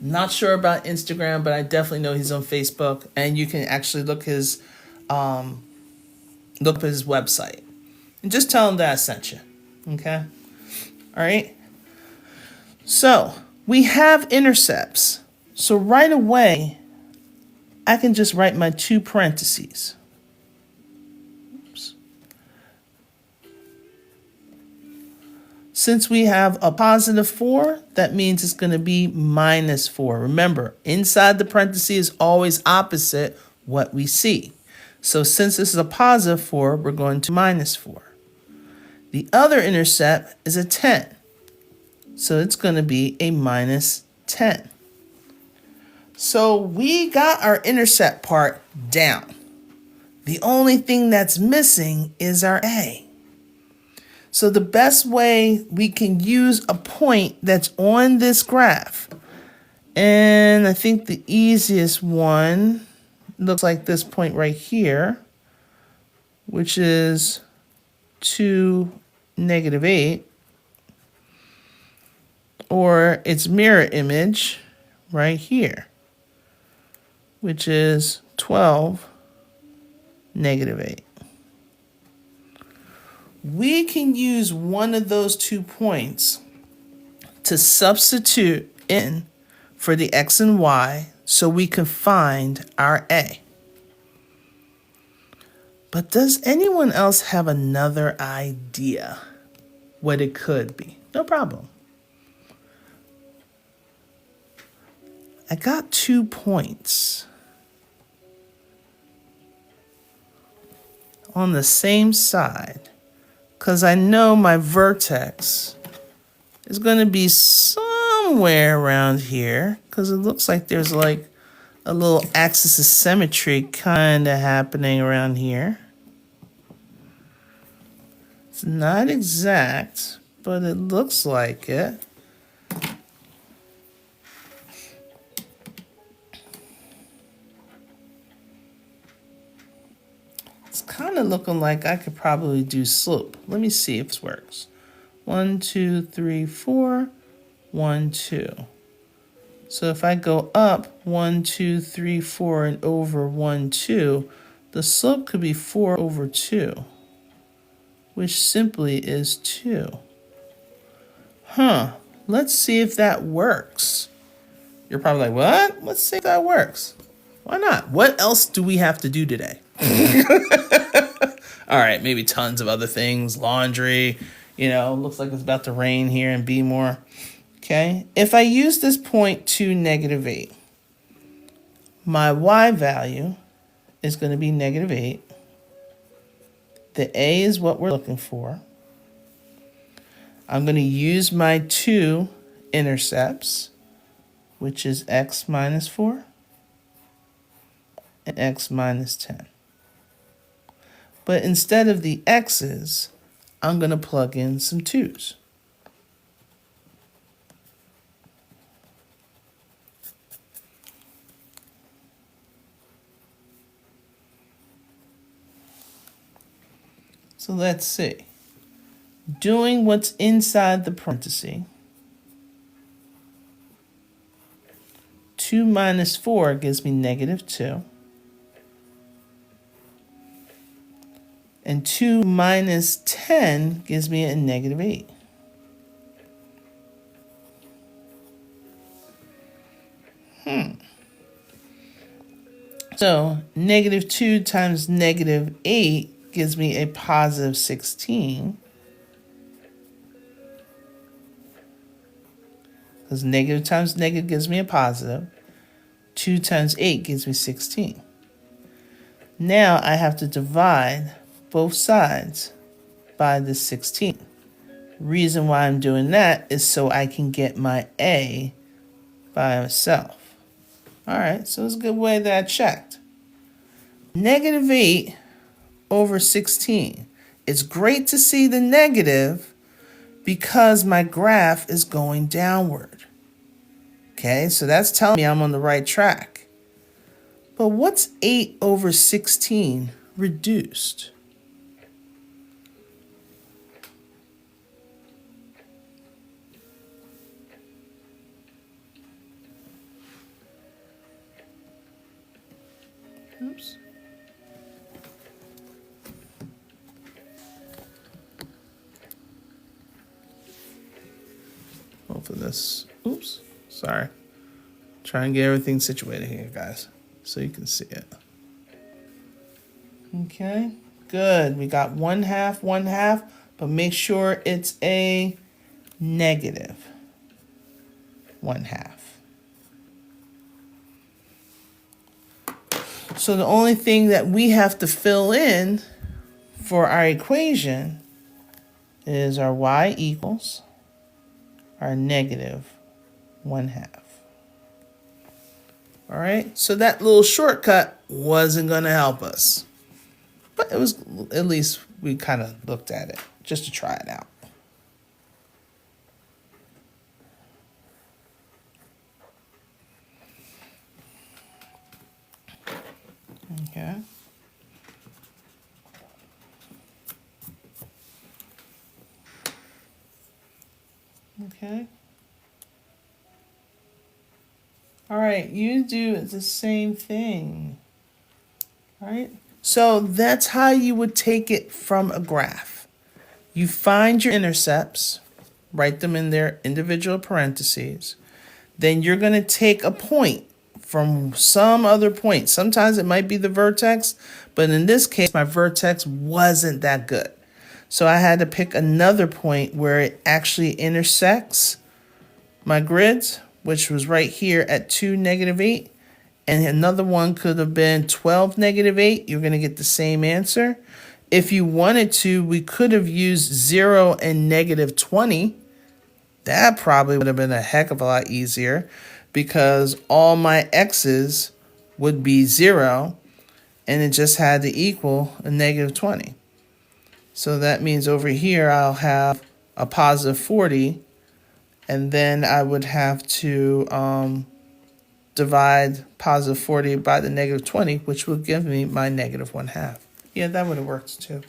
Not sure about Instagram, but I definitely know he's on Facebook. And you can actually look up his website. And just tell him that I sent you. Okay? All right? So, we have intercepts. So right away, I can just write my 2 parentheses. Oops. Since we have a positive 4, that means it's going to be minus 4. Remember, inside the parentheses is always opposite what we see. So since this is a positive 4, we're going to minus 4. The other intercept is a 10. So it's going to be a minus 10. So we got our intercept part down. The only thing that's missing is our A. So the best way we can use a point that's on this graph, and I think the easiest one looks like this point right here, which is 2, -8, or its mirror image right here, which is 12, -8. We can use one of those 2 points to substitute in for the x and y so we can find our A. But does anyone else have another idea what it could be? No problem. I got 2 points on the same side because I know my vertex is going to be somewhere around here because it looks like there's like a little axis of symmetry kind of happening around here. It's not exact, but it looks like it. It's kind of looking like I could probably do slope. Let me see if this works. 1, 2, 3, 4, 1, 2. So if I go up 1, 2, 3, 4, and over 1, 2, the slope could be 4 over 2, which simply is 2. Let's see if that works. You're probably like, what? Let's see if that works. Why not? What else do we have to do today? All right, maybe tons of other things. Laundry, looks like it's about to rain here in Bmore. Okay, if I use this point to -8, my y value is going to be -8. The A is what we're looking for. I'm going to use my 2 intercepts, which is x minus 4 and x minus 10. But instead of the x's, I'm going to plug in some 2's. So let's see. Doing what's inside the parenthesis, 2 minus 4 gives me -2. And 2 minus 10 gives me a -8. So negative 2 times negative 8 gives me a positive 16. Because negative times negative gives me a positive. 2 times 8 gives me 16. Now I have to divide both sides by the 16. Reason why I'm doing that is so I can get my A by itself. All right, so it's a good way that I checked. Negative 8 over 16. It's great to see the negative because my graph is going downward. Okay, so that's telling me I'm on the right track. But what's 8 over 16 reduced? Oops. Hopefully this, oops, sorry. Try and get everything situated here, guys, so you can see it. Okay, good. We got 1/2, 1/2, but make sure it's a negative 1/2. So the only thing that we have to fill in for our equation is our y equals our negative 1/2. All right, so that little shortcut wasn't going to help us. But it was, at least we kind of looked at it just to try it out. Okay. Okay. All right, you do the same thing. All right. So that's how you would take it from a graph. You find your intercepts, write them in their individual parentheses. Then you're going to take a point from some other point. Sometimes it might be the vertex, but in this case, my vertex wasn't that good. So I had to pick another point where it actually intersects my grids, which was right here at 2, -8. And another one could have been 12, -8. You're going to get the same answer. If you wanted to, we could have used 0 and -20. That probably would have been a heck of a lot easier because all my x's would be 0 and it just had to equal a -20. So that means over here I'll have a positive 40 and then I would have to divide positive 40 by the -20, which will give me my -1/2. Yeah, that would have worked too.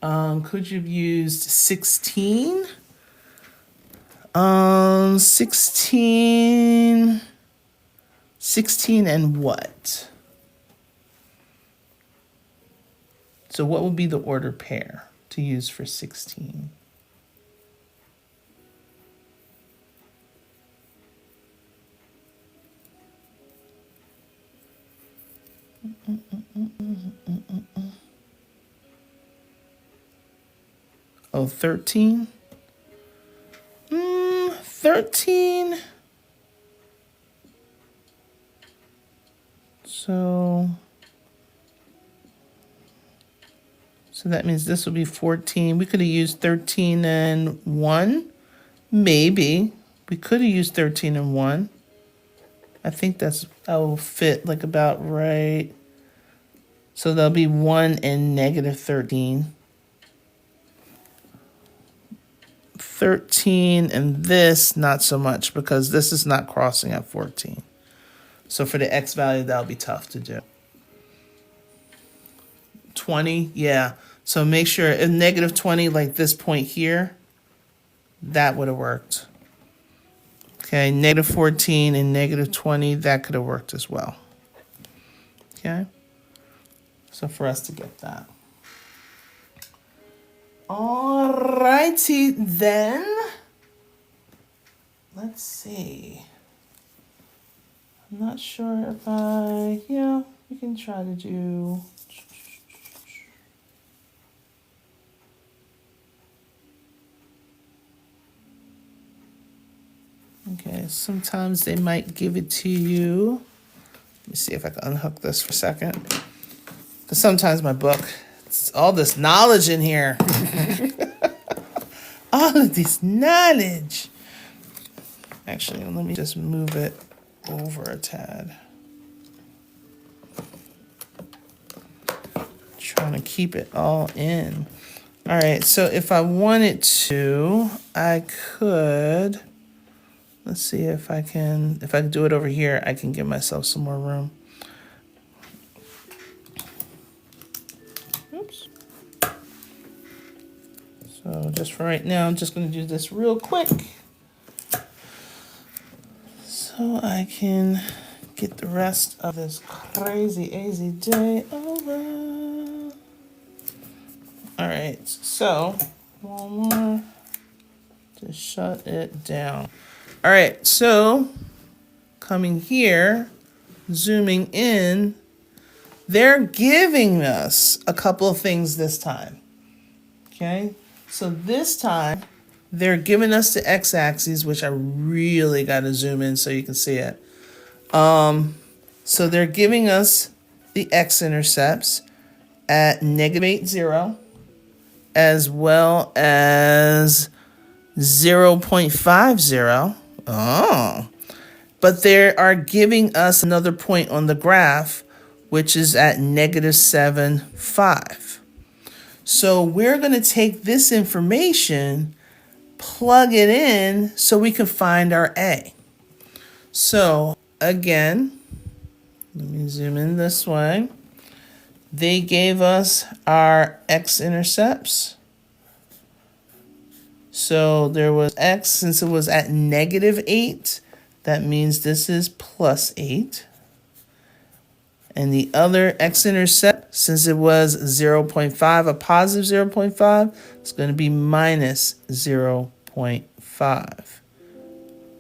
Could you have used 16? 16 and what? So what would be the order pair to use for 16? Oh, 13? 13. So that means this will be 14. We could have used 13 and 1. Maybe. We could have used 13 and 1. I think that will fit like about right. So there'll be 1 and -13. 13 and this, not so much, because this is not crossing at 14. So for the x value, that'll be tough to do. 20, yeah. So make sure if -20, like this point here, that would have worked. Okay, -14 and -20, that could have worked as well. Okay, so for us to get that. Alrighty then. let's see. I'm not sure if yeah, we can try to do. Okay, sometimes they might give it to you. Let me see if I can unhook this for a second. Because sometimes my book, it's all this knowledge in here. All of this knowledge. Actually, let me just move it over a tad. Trying to keep it all in. All right, so if I wanted to, I could, let's see if I can do it over here, I can give myself some more room. Oops. So just for right now, I'm just gonna do this real quick. So I can get the rest of this crazy easy day over. All right, so one more to shut it down. All right, so coming here, zooming in, they're giving us a couple of things this time. Okay, so this time they're giving us the x-axis, which I really got to zoom in so you can see it. So they're giving us the x-intercepts at -8, 0, as well as 0.50. Oh, but they are giving us another point on the graph, which is at -7, 5. So we're going to take this information, plug it in so we can find our A. So again, let me zoom in this way. They gave us our x-intercepts. So there was x, since it was at -8, that means this is +8. And the other x-intercept, since it was 0.5, a positive 0.5, it's going to be -0.5.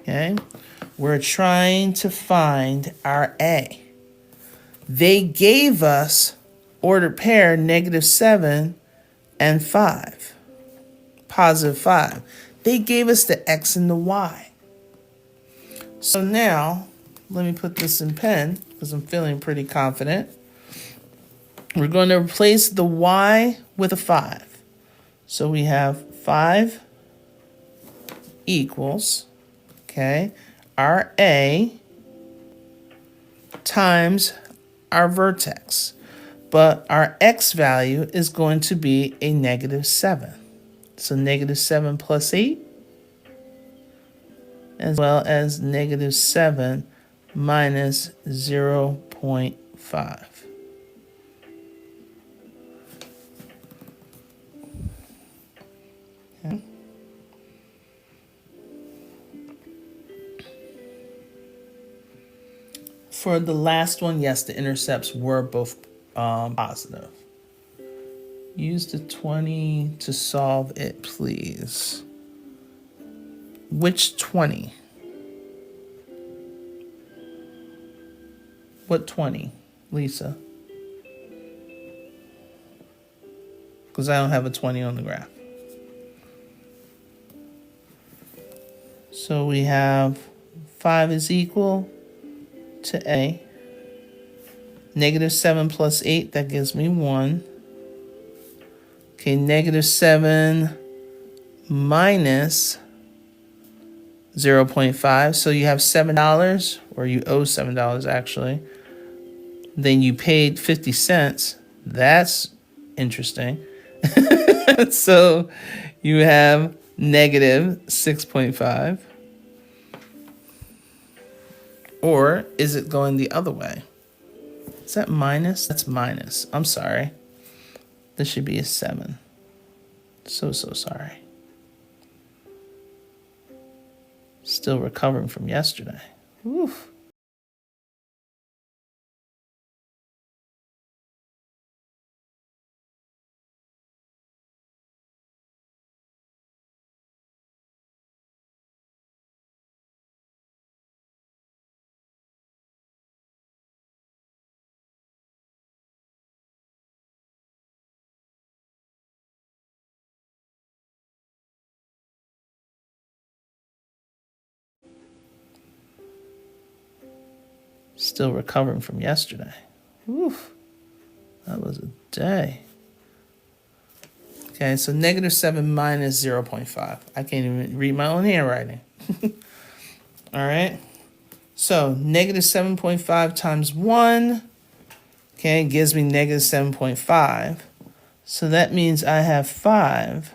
Okay? We're trying to find our A. They gave us ordered pair -7 and 5, +5. They gave us the x and the y. So now, let me put this in pen because I'm feeling pretty confident. We're going to replace the y with a 5. So we have 5 equals, okay, our A times our vertex. But our x value is going to be a -7. So -7 plus 8, as well as -7 minus 0.5. Okay. For the last one, yes, the intercepts were both positive. Use the 20 to solve it, please. Which 20? What 20, Lisa? Because I don't have a 20 on the graph. So we have 5 is equal to A. -7 plus 8, that gives me 1. Okay, -7 minus 0.5. So you have $7, or you owe $7 actually. Then you paid 50 cents. That's interesting. So you have -6.5. Or is it going the other way? Is that minus? That's minus. I'm sorry. This should be a 7. So sorry. Still recovering from yesterday. Oof. Still recovering from yesterday. Oof, that was a day. Okay, so -7 minus 0.5. I can't even read my own handwriting. All right, so -7.5 times 1, okay, gives me -7.5. So that means I have 5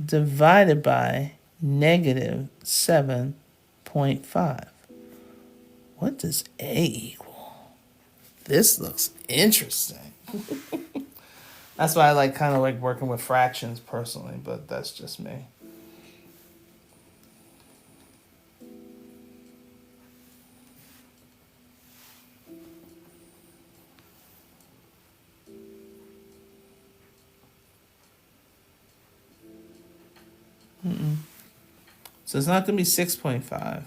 divided by -7.5. What does A equal? This looks interesting. That's why I kind of like working with fractions personally, but that's just me. So it's not going to be 6.5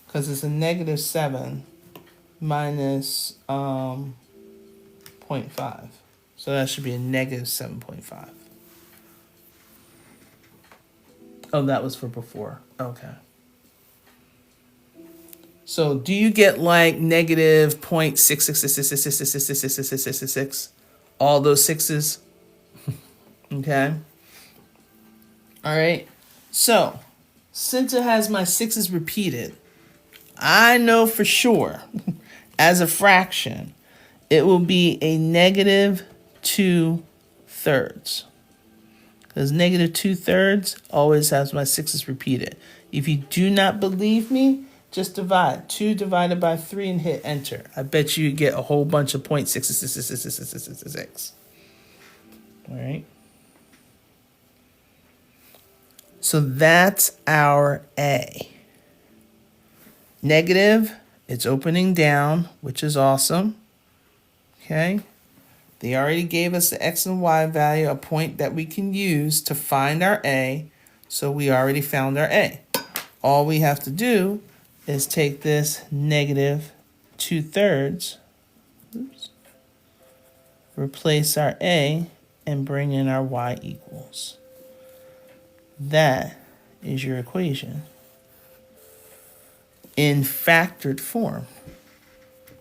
because it's a -7 minus 0.5. So that should be a -7.5. Oh, that was for before. Okay. So do you get like -0.666666666? All those sixes? Okay. All right. So since it has my sixes repeated, I know for sure as a fraction, it will be a -2/3. Because -2/3 always has my sixes repeated. If you do not believe me, just divide. 2 divided by 3 and hit enter. I bet you get a whole bunch of 0.6666666. All right. So that's our A. Negative, it's opening down, which is awesome. Okay. They already gave us the X and Y value, a point that we can use to find our A. So we already found our A. All we have to do is take this -2/3, replace our A, and bring in our Y equals. That is your equation in factored form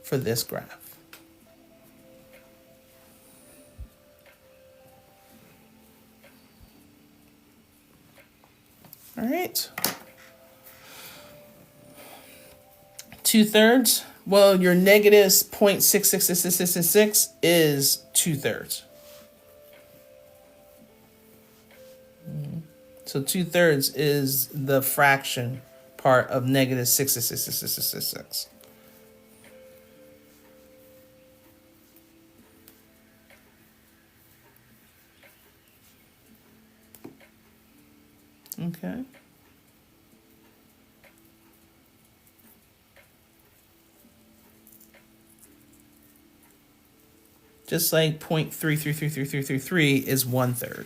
for this graph. All right. 2/3. Well, your -0.66666 is 2/3. So 2/3 is the fraction part of -66666. Okay. Just like 0.333333 is 1/3.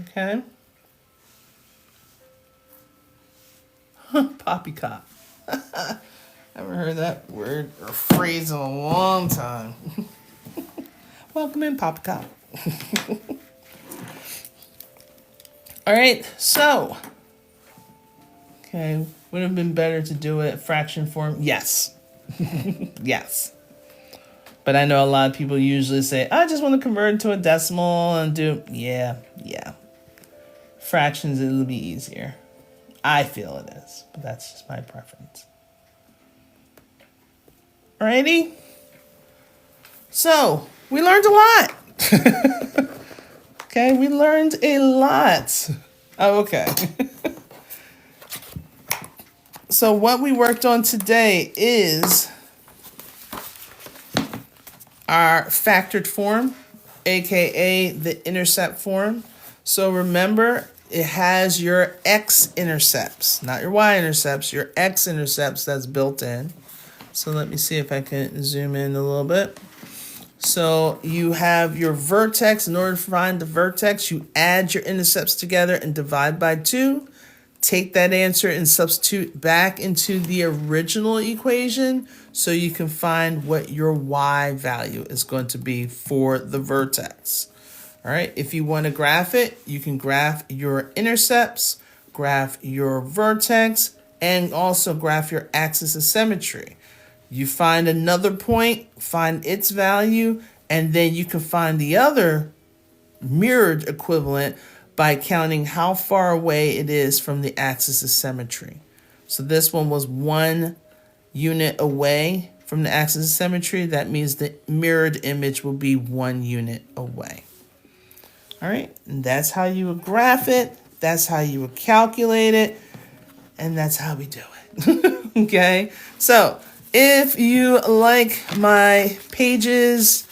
Okay. Poppycock. I haven't heard that word or phrase in a long time. Welcome in, Poppycock. All right, so. Okay, would have been better to do it fraction form? Yes. Yes. But I know a lot of people usually say, I just want to convert it to a decimal and do, yeah. Fractions, it'll be easier. I feel it is, but that's just my preference. Alrighty? So, we learned a lot. Okay, we learned a lot. Oh, okay. So what we worked on today is our factored form, aka the intercept form. So remember, it has your x-intercepts, not your y-intercepts, your x-intercepts that's built in. So let me see if I can zoom in a little bit. So you have your vertex. In order to find the vertex, you add your intercepts together and divide by 2. Take that answer and substitute back into the original equation so you can find what your y value is going to be for the vertex. All right, if you want to graph it, you can graph your intercepts, graph your vertex, and also graph your axis of symmetry. You find another point, find its value, and then you can find the other mirrored equivalent by counting how far away it is from the axis of symmetry. So this one was 1 unit away from the axis of symmetry. That means the mirrored image will be 1 unit away. All right, and that's how you would graph it. That's how you would calculate it. And that's how we do it. Okay, so if you like my pages,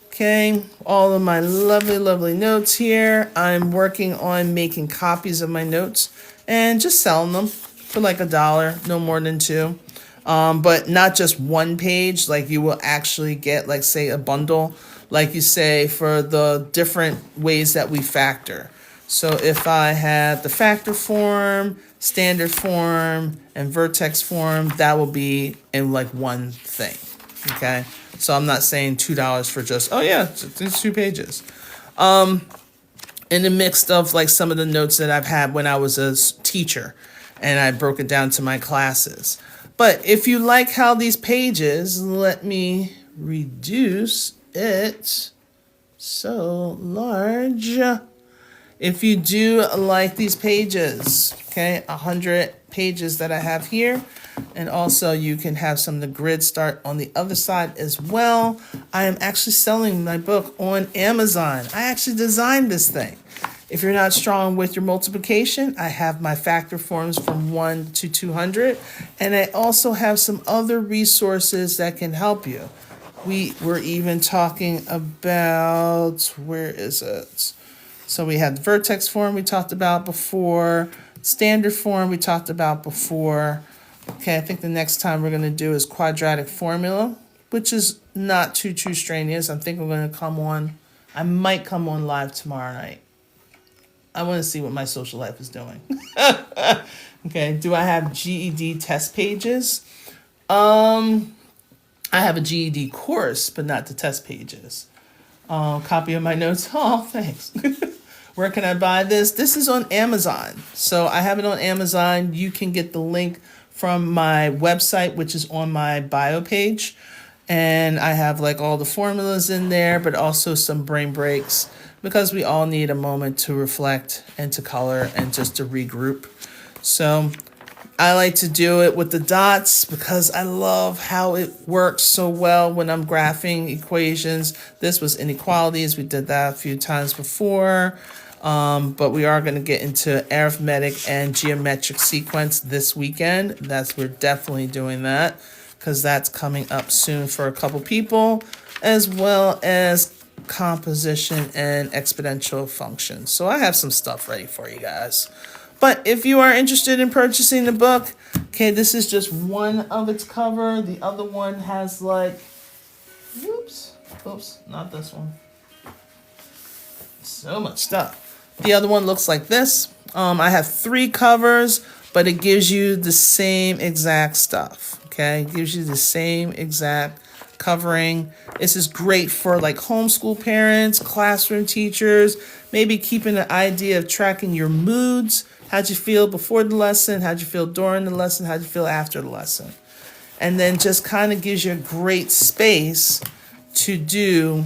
okay, all of my lovely, lovely notes here, I'm working on making copies of my notes and just selling them for like $1, no more than 2. But not just one page, like you will actually get, like, say, a bundle, like you say, for the different ways that we factor. So if I have the factor form, standard form, and vertex form, that will be in like one thing, okay? So I'm not saying $2 for just, oh yeah, it's 2 pages. In the mix of like some of the notes that I've had when I was a teacher and I broke it down to my classes. But if you like how these pages, let me reduce it so large. If you do like these pages, okay, 100 pages that I have here, and also you can have some of the grid start on the other side as well. I am actually selling my book on Amazon. I actually designed this thing. If you're not strong with your multiplication, I have my factor forms from 1 to 200, and I also have some other resources that can help you. We were even talking about, where is it? So we had the vertex form we talked about before, standard form we talked about before. Okay, I think the next time we're going to do is quadratic formula, which is not too strenuous. I think we're going to come on, I might come on live tomorrow night. I want to see what my social life is doing. Okay, do I have GED test pages? I have a GED course, but not the test pages. Copy of my notes. Oh, thanks. Where can I buy this? This is on Amazon. So I have it on Amazon. You can get the link from my website, which is on my bio page. And I have like all the formulas in there, but also some brain breaks, because we all need a moment to reflect and to color and just to regroup. So I like to do it with the dots because I love how it works so well when I'm graphing equations. This was inequalities. We did that a few times before. But we are going to get into arithmetic and geometric sequence this weekend. We're definitely doing that because that's coming up soon for a couple people, as well as composition and exponential functions. So I have some stuff ready for you guys. But if you are interested in purchasing the book, okay, this is just one of its cover. The other one has like, oops, not this one. So much stuff. The other one looks like this. I have 3 covers, but it gives you the same exact stuff. Okay, it gives you the same exact covering. This is great for like homeschool parents, classroom teachers, maybe keeping an idea of tracking your moods. How'd you feel before the lesson? How'd you feel during the lesson? How'd you feel after the lesson? And then just kind of gives you a great space to do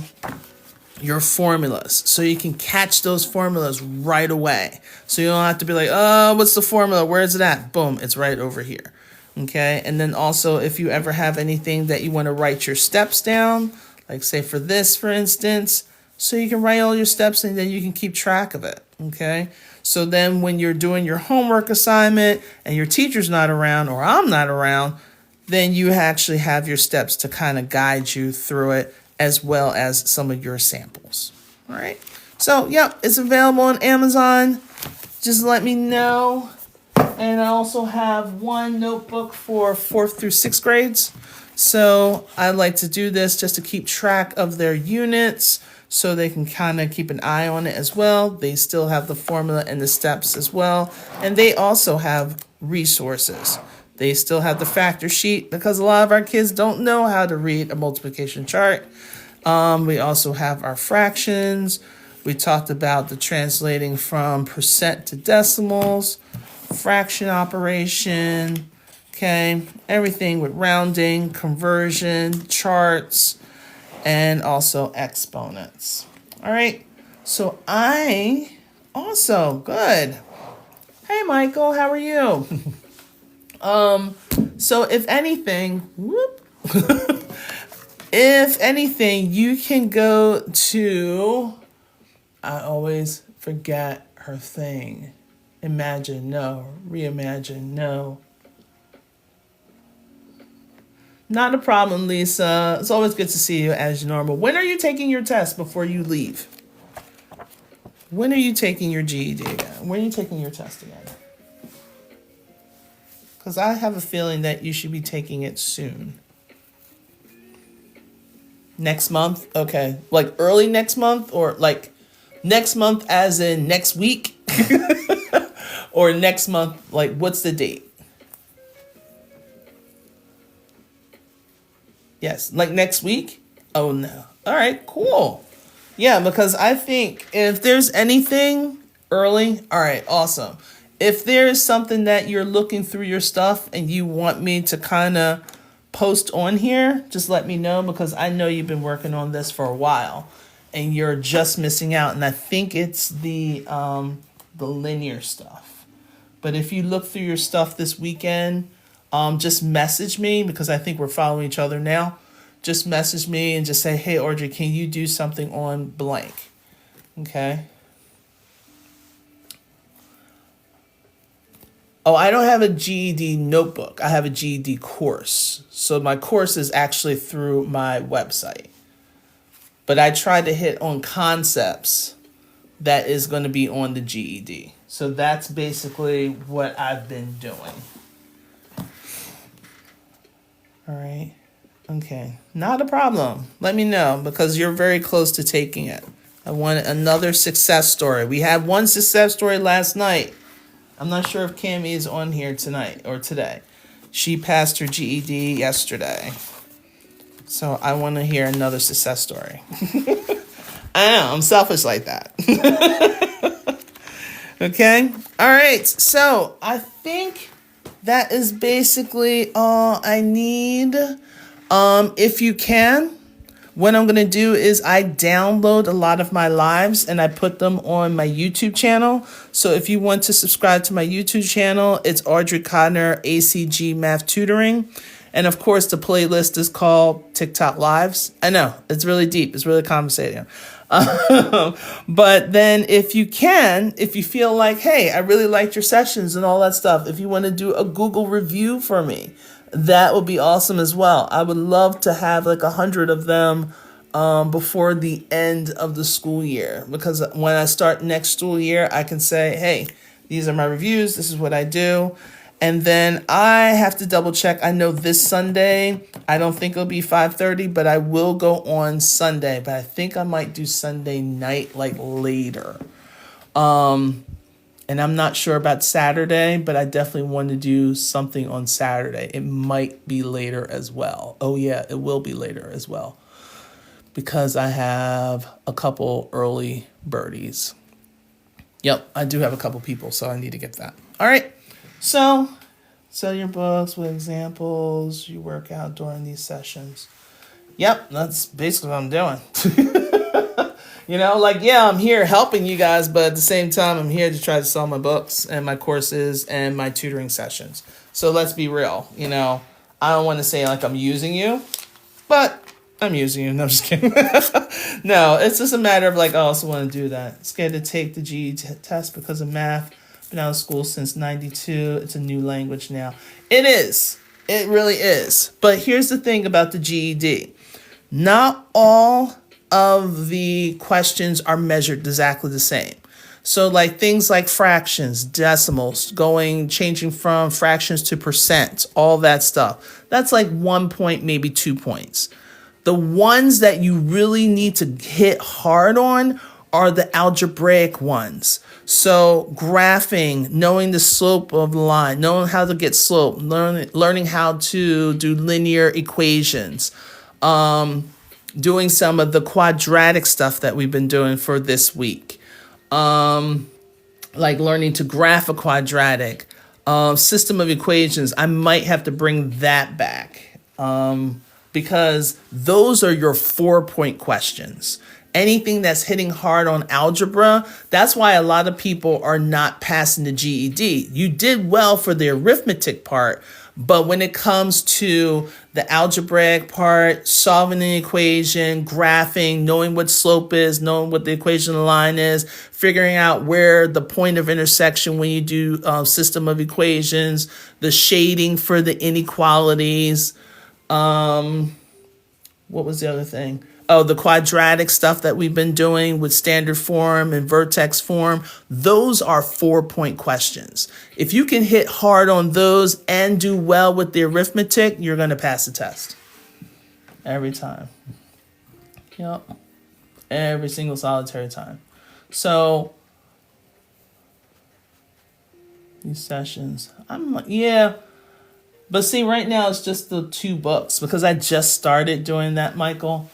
your formulas, so you can catch those formulas right away. So you don't have to be like, oh, what's the formula? Where is it at? Boom, it's right over here. Okay, and then also if you ever have anything that you want to write your steps down, like say for this, for instance, so you can write all your steps and then you can keep track of it. Okay, so then when you're doing your homework assignment and your teacher's not around or I'm not around, then you actually have your steps to kind of guide you through it, as well as some of your samples. All right. So, yep, it's available on Amazon. Just let me know. And I also have one notebook for 4th through 6th grades. So I like to do this just to keep track of their units so they can kind of keep an eye on it as well. They still have the formula and the steps as well. And they also have resources. They still have the factor sheet because a lot of our kids don't know how to read a multiplication chart. We also have our fractions. We talked about the translating from percent to decimals, fraction operation, okay, everything with rounding, conversion, charts, and also exponents. All right, so good. Hey, Michael, how are you? So if anything, if anything, you can go to, I always forget her thing. Imagine, no. Reimagine, no. Not a problem, Lisa. It's always good to see you as normal. When are you taking your test before you leave? When are you taking your GED again? When are you taking your test again? Because I have a feeling that you should be taking it soon. Next month? Okay. Like early next month? Or like next month as in next week? Or next month, like what's the date? Yes, like next week? Oh no. All right, cool. Yeah, because I think if there's anything early, all right, awesome. If there's something that you're looking through your stuff and you want me to kind of post on here, just let me know, because I know you've been working on this for a while and you're just missing out. And I think it's the linear stuff. But if you look through your stuff this weekend, just message me, because I think we're following each other now. Just message me and just say, hey, Audrey, can you do something on blank? Okay. Oh, I don't have a GED notebook. I have a GED course. So my course is actually through my website. But I tried to hit on concepts that is going to be on the GED. So that's basically what I've been doing. All right. Okay. Not a problem. Let me know, because you're very close to taking it. I want another success story. We had one success story last night. I'm not sure if Cammie is on here tonight or today. She passed her GED yesterday. So I want to hear another success story. I know, I'm selfish like that. Okay? All right. So I think that is basically all I need. If you can, what I'm going to do is I download a lot of my lives and I put them on my YouTube channel. So if you want to subscribe to my YouTube channel, it's Audrey Codner, ACG Math Tutoring. And of course, the playlist is called TikTok Lives. I know, it's really deep. It's really conversating. But then if you can, if you feel like, hey, I really liked your sessions and all that stuff, if you want to do a Google review for me, that would be awesome as well. I would love to have like 100 of them before the end of the school year, because when I start next school year, I can say, hey, these are my reviews. This is what I do. And then I have to double check. I know this Sunday, I don't think it'll be 5:30, but I will go on Sunday. But I think I might do Sunday night, like later. And I'm not sure about Saturday, but I definitely want to do something on Saturday. It might be later as well. Oh yeah, it will be later as well, because I have a couple early birdies. Yep, I do have a couple people, so I need to get that. All right. So, sell your books with examples. You work out during these sessions. Yep, that's basically what I'm doing. You know, like, yeah, I'm here helping you guys, but at the same time, I'm here to try to sell my books and my courses and my tutoring sessions. So let's be real. You know, I don't want to say like I'm using you, but I'm using you. No, I'm just kidding. No, it's just a matter of like, I also want to do that. Scared to take the GED test because of math. Been out of school since 92. It's a new language now. It is. It really is. But here's the thing about the GED. Not all of the questions are measured exactly the same. So like things like fractions, decimals, changing from fractions to percent, all that stuff. That's like 1 point, maybe 2 points. The ones that you really need to hit hard on are the algebraic ones. So graphing, knowing the slope of the line, knowing how to get slope, learning how to do linear equations, doing some of the quadratic stuff that we've been doing for this week. Like learning to graph a quadratic, system of equations. I might have to bring that back because those are your 4-point questions. Anything that's hitting hard on algebra, that's why a lot of people are not passing the GED. You did well for the arithmetic part, but when it comes to the algebraic part, solving an equation, graphing, knowing what slope is, knowing what the equation of the line is, figuring out where the point of intersection when you do system of equations, the shading for the inequalities. What was the other thing? Oh, the quadratic stuff that we've been doing with standard form and vertex form. Those are 4-point questions. If you can hit hard on those and do well with the arithmetic, you're going to pass the test. Every time. Yep. Every single solitary time. So, these sessions. Yeah. But see, right now it's just the 2 books because I just started doing that, Michael.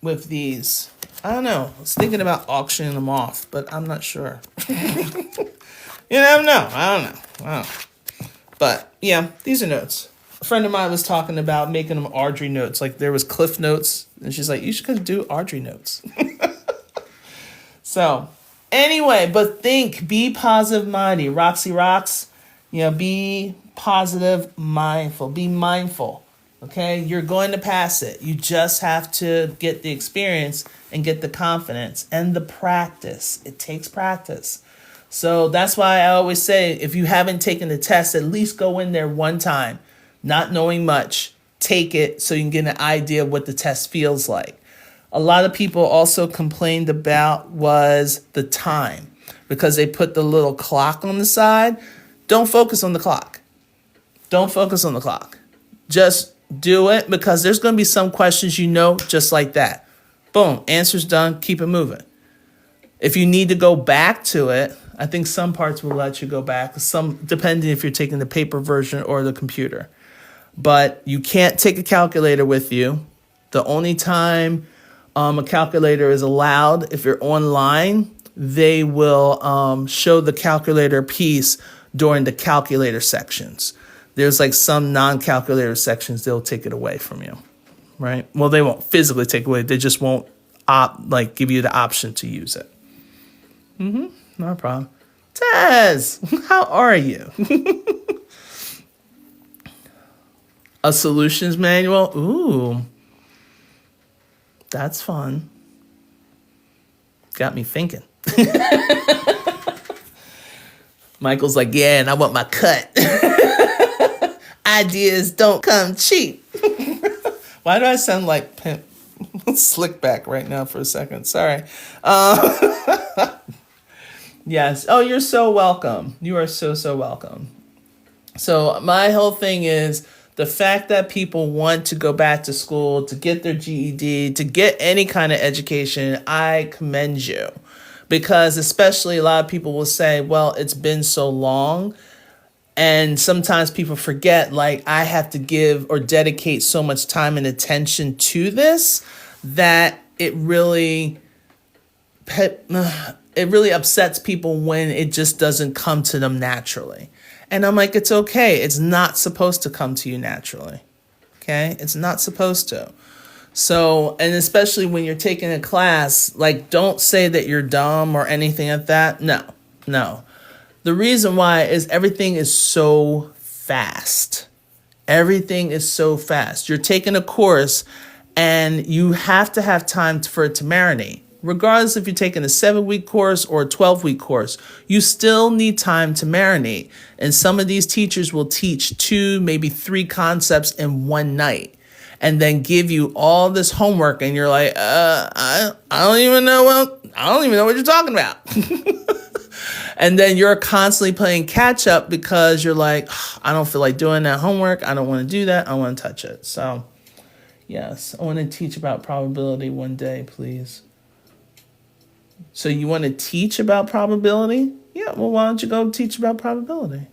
With these, I don't know. I was thinking about auctioning them off, but I'm not sure. You never know. I don't know. But yeah, these are notes. A friend of mine was talking about making them Audrey notes. Like there was Cliff Notes, and she's like, "You should do Audrey notes." So anyway, but be positive, minded. Roxy rocks. Be positive, mindful. Be mindful. Okay, you're going to pass it. You just have to get the experience and get the confidence and the practice. It takes practice. So that's why I always say, if you haven't taken the test, at least go in there one time, not knowing much. Take it so you can get an idea of what the test feels like. A lot of people also complained about was the time because they put the little clock on the side. Don't focus on the clock. Don't focus on the clock. Just do it because there's going to be some questions just like that. Boom, answer's done, keep it moving. If you need to go back to it, I think some parts will let you go back, some depending if you're taking the paper version or the computer. But you can't take a calculator with you. The only time a calculator is allowed, if you're online, they will show the calculator piece during the calculator sections. There's like some non-calculator sections, they'll take it away from you, right? Well, they won't physically take it away. They just won't give you the option to use it. No problem. Tez, how are you? A solutions manual? Ooh, that's fun. Got me thinking. Michael's like, yeah, and I want my cut. Ideas don't come cheap. Why do I sound like Pimp Slickback right now for a second? Sorry. Yes. Oh, you're so welcome. You are so, so welcome. So my whole thing is the fact that people want to go back to school, to get their GED, to get any kind of education, I commend you. Because especially a lot of people will say, well, it's been so long. And sometimes people forget, like, I have to give or dedicate so much time and attention to this that it really upsets people when it just doesn't come to them naturally. And I'm like, it's okay. It's not supposed to come to you naturally. Okay? It's not supposed to. So, and especially when you're taking a class, like, don't say that you're dumb or anything like that. No. The reason why is everything is so fast. Everything is so fast. You're taking a course and you have to have time for it to marinate. Regardless if you're taking a 7-week course or a 12-week course, you still need time to marinate. And some of these teachers will teach 2, maybe 3 concepts in one night and then give you all this homework and you're like, I don't even know what you're talking about. And then you're constantly playing catch up because you're like, I don't feel like doing that homework. I don't want to do that. I want to touch it. So, yes, I want to teach about probability one day, please. So you want to teach about probability? Yeah, well, why don't you go teach about probability?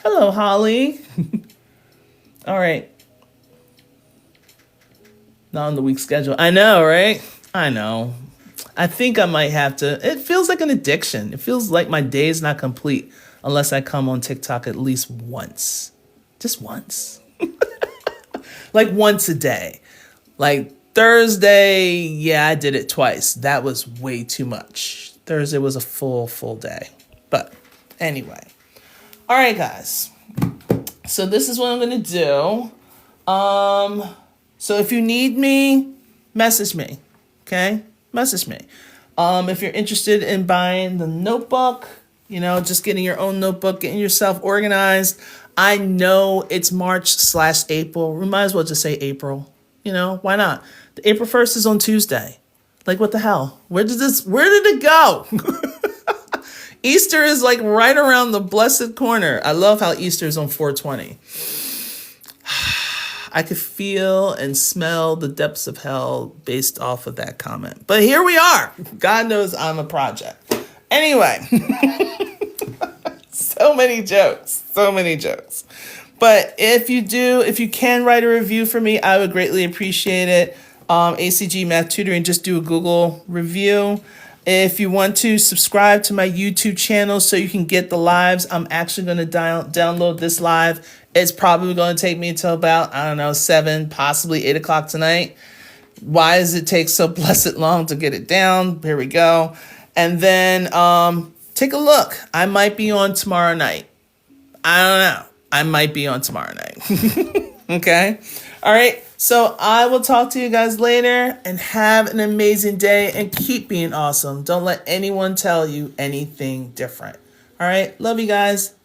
Hello, Holly. All right. Not on the week schedule. I know, right? I know. I think I might have to. It feels like an addiction. It feels like my day is not complete unless I come on TikTok at least once. Just once. Like once a day. Like Thursday, yeah, I did it twice. That was way too much. Thursday was a full day. But anyway. All right, guys. So this is what I'm going to do. So if you need me, message me. Okay? Message me. If you're interested in buying the notebook, just getting your own notebook, getting yourself organized. I know it's March/April. We might as well just say April. Why not? The April 1st is on Tuesday. Like, what the hell? Where did it go? Easter is like right around the blessed corner. I love how Easter is on 4/20. I could feel and smell the depths of hell based off of that comment. But here we are. God knows I'm a project. Anyway, so many jokes. But if you can write a review for me, I would greatly appreciate it. ACG Math Tutoring, just do a Google review. If you want to subscribe to my YouTube channel so you can get the lives, I'm actually going to download this live. It's probably going to take me until about, 7, possibly 8 o'clock tonight. Why does it take so blessed long to get it down? Here we go. And then take a look. I might be on tomorrow night. I don't know. I might be on tomorrow night. Okay? All right. So I will talk to you guys later, and have an amazing day and keep being awesome. Don't let anyone tell you anything different. All right. Love you guys.